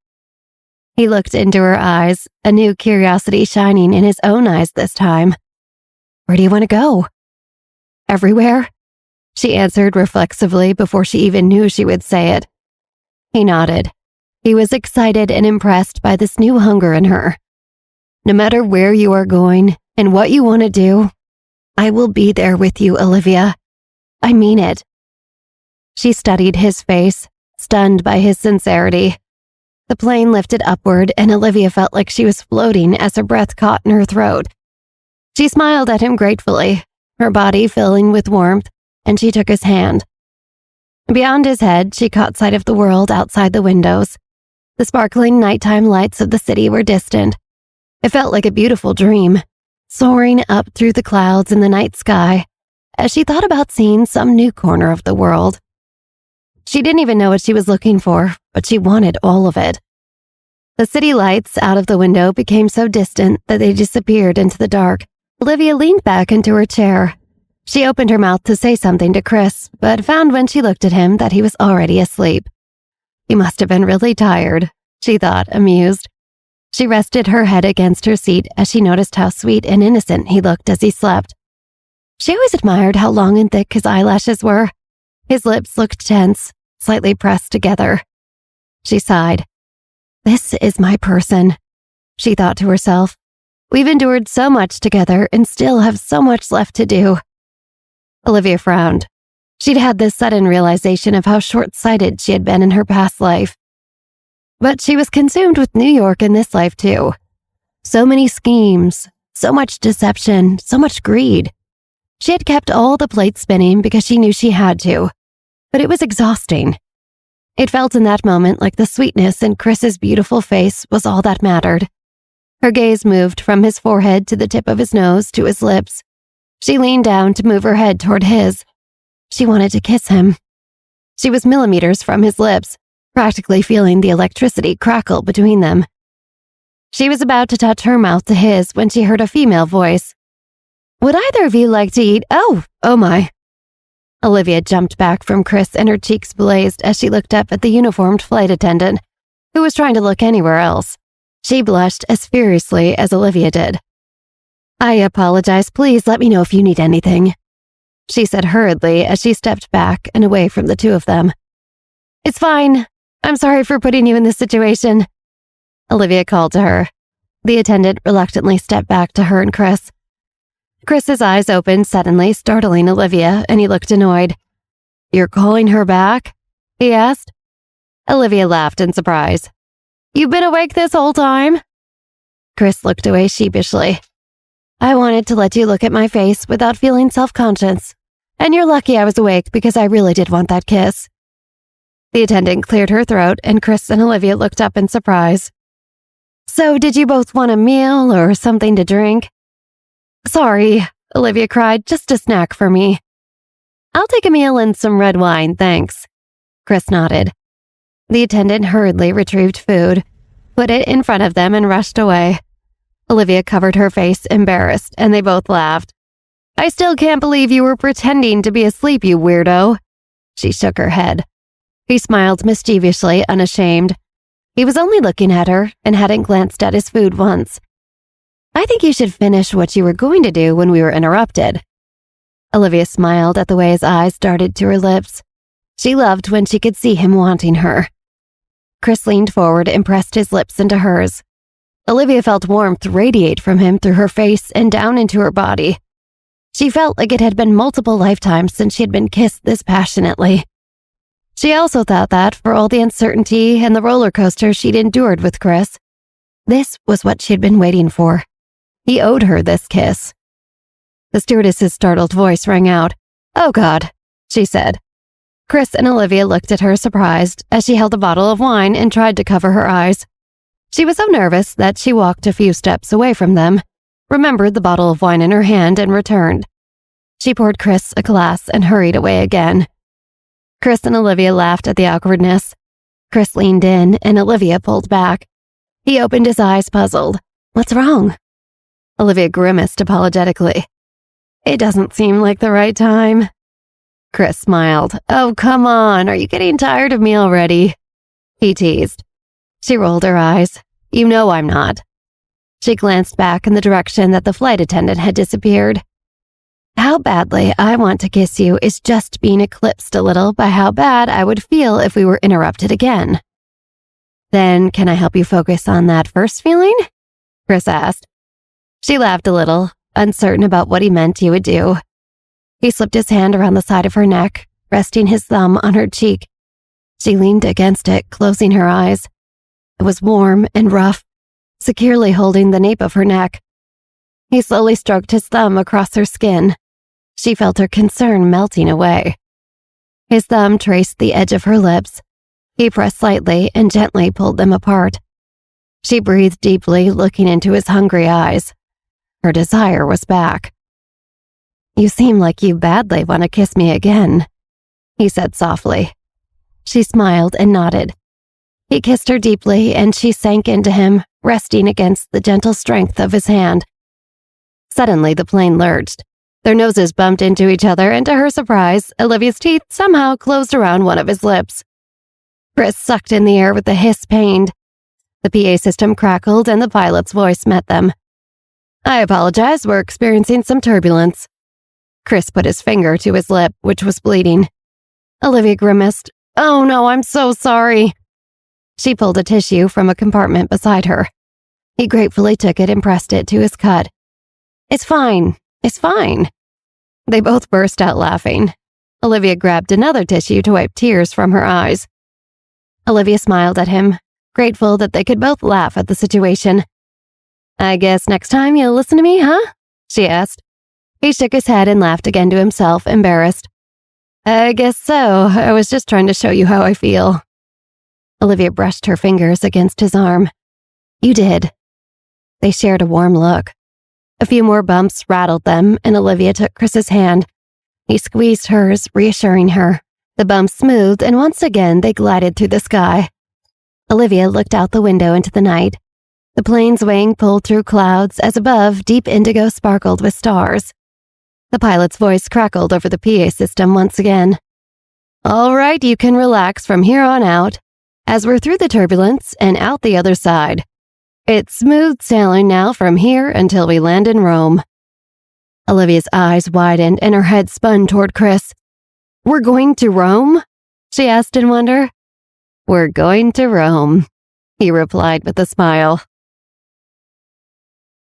He looked into her eyes, a new curiosity shining in his own eyes this time. "Where do you want to go?" "Everywhere," she answered reflexively before she even knew she would say it. He nodded. He was excited and impressed by this new hunger in her. "No matter where you are going and what you want to do, I will be there with you, Olivia. I mean it." She studied his face, stunned by his sincerity. The plane lifted upward, and Olivia felt like she was floating as her breath caught in her throat. She smiled at him gratefully, her body filling with warmth, and she took his hand. Beyond his head, she caught sight of the world outside the windows. The sparkling nighttime lights of the city were distant. It felt like a beautiful dream, soaring up through the clouds in the night sky, as she thought about seeing some new corner of the world. She didn't even know what she was looking for, but she wanted all of it. The city lights out of the window became so distant that they disappeared into the dark. Olivia leaned back into her chair. She opened her mouth to say something to Chris, but found when she looked at him that he was already asleep. He must have been really tired, she thought, amused. She rested her head against her seat as she noticed how sweet and innocent he looked as he slept. She always admired how long and thick his eyelashes were. His lips looked tense, slightly pressed together. She sighed. "This is my person," she thought to herself. "We've endured so much together and still have so much left to do." Olivia frowned. She'd had this sudden realization of how short-sighted she had been in her past life. But she was consumed with New York in this life too. So many schemes, so much deception, so much greed. She had kept all the plates spinning because she knew she had to, but it was exhausting. It felt in that moment like the sweetness in Chris's beautiful face was all that mattered. Her gaze moved from his forehead to the tip of his nose to his lips. She leaned down to move her head toward his. She wanted to kiss him. She was millimeters from his lips, practically feeling the electricity crackle between them. She was about to touch her mouth to his when she heard a female voice. "Would either of you like to eat? Oh my." Olivia jumped back from Chris and her cheeks blazed as she looked up at the uniformed flight attendant, who was trying to look anywhere else. She blushed as furiously as Olivia did. "I apologize. Please let me know if you need anything," she said hurriedly as she stepped back and away from the two of them. "It's fine. I'm sorry for putting you in this situation," Olivia called to her. The attendant reluctantly stepped back to her and Chris. Chris's eyes opened suddenly, startling Olivia, and he looked annoyed. "You're calling her back?" he asked. Olivia laughed in surprise. "You've been awake this whole time?" Chris looked away sheepishly. "I wanted to let you look at my face without feeling self-conscious, and you're lucky I was awake because I really did want that kiss." The attendant cleared her throat, and Chris and Olivia looked up in surprise. "So did you both want a meal or something to drink?" Sorry, Olivia cried. Just a snack for me. I'll take a meal and some red wine, thanks. Chris nodded. The attendant hurriedly retrieved food, put it in front of them, and rushed away. Olivia covered her face, embarrassed, and they both laughed. I still can't believe you were pretending to be asleep, you weirdo. She shook her head. He smiled mischievously, unashamed. He was only looking at her and hadn't glanced at his food once. I think you should finish what you were going to do when we were interrupted. Olivia smiled at the way his eyes darted to her lips. She loved when she could see him wanting her. Chris leaned forward and pressed his lips into hers. Olivia felt warmth radiate from him through her face and down into her body. She felt like it had been multiple lifetimes since she had been kissed this passionately. She also thought that, for all the uncertainty and the roller coaster she'd endured with Chris, this was what she had been waiting for. He owed her this kiss. The stewardess's startled voice rang out. Oh God, she said. Chris and Olivia looked at her surprised as she held a bottle of wine and tried to cover her eyes. She was so nervous that she walked a few steps away from them, remembered the bottle of wine in her hand, and returned. She poured Chris a glass and hurried away again. Chris and Olivia laughed at the awkwardness. Chris leaned in and Olivia pulled back. He opened his eyes, puzzled. What's wrong? Olivia grimaced apologetically. It doesn't seem like the right time. Chris smiled. Oh, come on. Are you getting tired of me already? He teased. She rolled her eyes. You know I'm not. She glanced back in the direction that the flight attendant had disappeared. How badly I want to kiss you is just being eclipsed a little by how bad I would feel if we were interrupted again. Then can I help you focus on that first feeling? Chris asked. She laughed a little, uncertain about what he meant he would do. He slipped his hand around the side of her neck, resting his thumb on her cheek. She leaned against it, closing her eyes. It was warm and rough, securely holding the nape of her neck. He slowly stroked his thumb across her skin. She felt her concern melting away. His thumb traced the edge of her lips. He pressed slightly and gently pulled them apart. She breathed deeply, looking into his hungry eyes. Her desire was back. You seem like you badly want to kiss me again, he said softly. She smiled and nodded. He kissed her deeply, and she sank into him, resting against the gentle strength of his hand. Suddenly, the plane lurched. Their noses bumped into each other, and to her surprise, Olivia's teeth somehow closed around one of his lips. Chris sucked in the air with a hiss pained. The PA system crackled, and the pilot's voice met them. I apologize, we're experiencing some turbulence. Chris put his finger to his lip, which was bleeding. Olivia grimaced. Oh no, I'm so sorry. She pulled a tissue from a compartment beside her. He gratefully took it and pressed it to his cut. It's fine. It's fine. They both burst out laughing. Olivia grabbed another tissue to wipe tears from her eyes. Olivia smiled at him, grateful that they could both laugh at the situation. I guess next time you'll listen to me, huh? She asked. He shook his head and laughed again to himself, embarrassed. I guess so. I was just trying to show you how I feel. Olivia brushed her fingers against his arm. You did. They shared a warm look. A few more bumps rattled them, and Olivia took Chris's hand. He squeezed hers, reassuring her. The bumps smoothed, and once again they glided through the sky. Olivia looked out the window into the night. The plane's wing pulled through clouds as above deep indigo sparkled with stars. The pilot's voice crackled over the PA system once again. All right, you can relax from here on out, as we're through the turbulence and out the other side. It's smooth sailing now from here until we land in Rome. Olivia's eyes widened and her head spun toward Chris. We're going to Rome? She asked in wonder. We're going to Rome, he replied with a smile.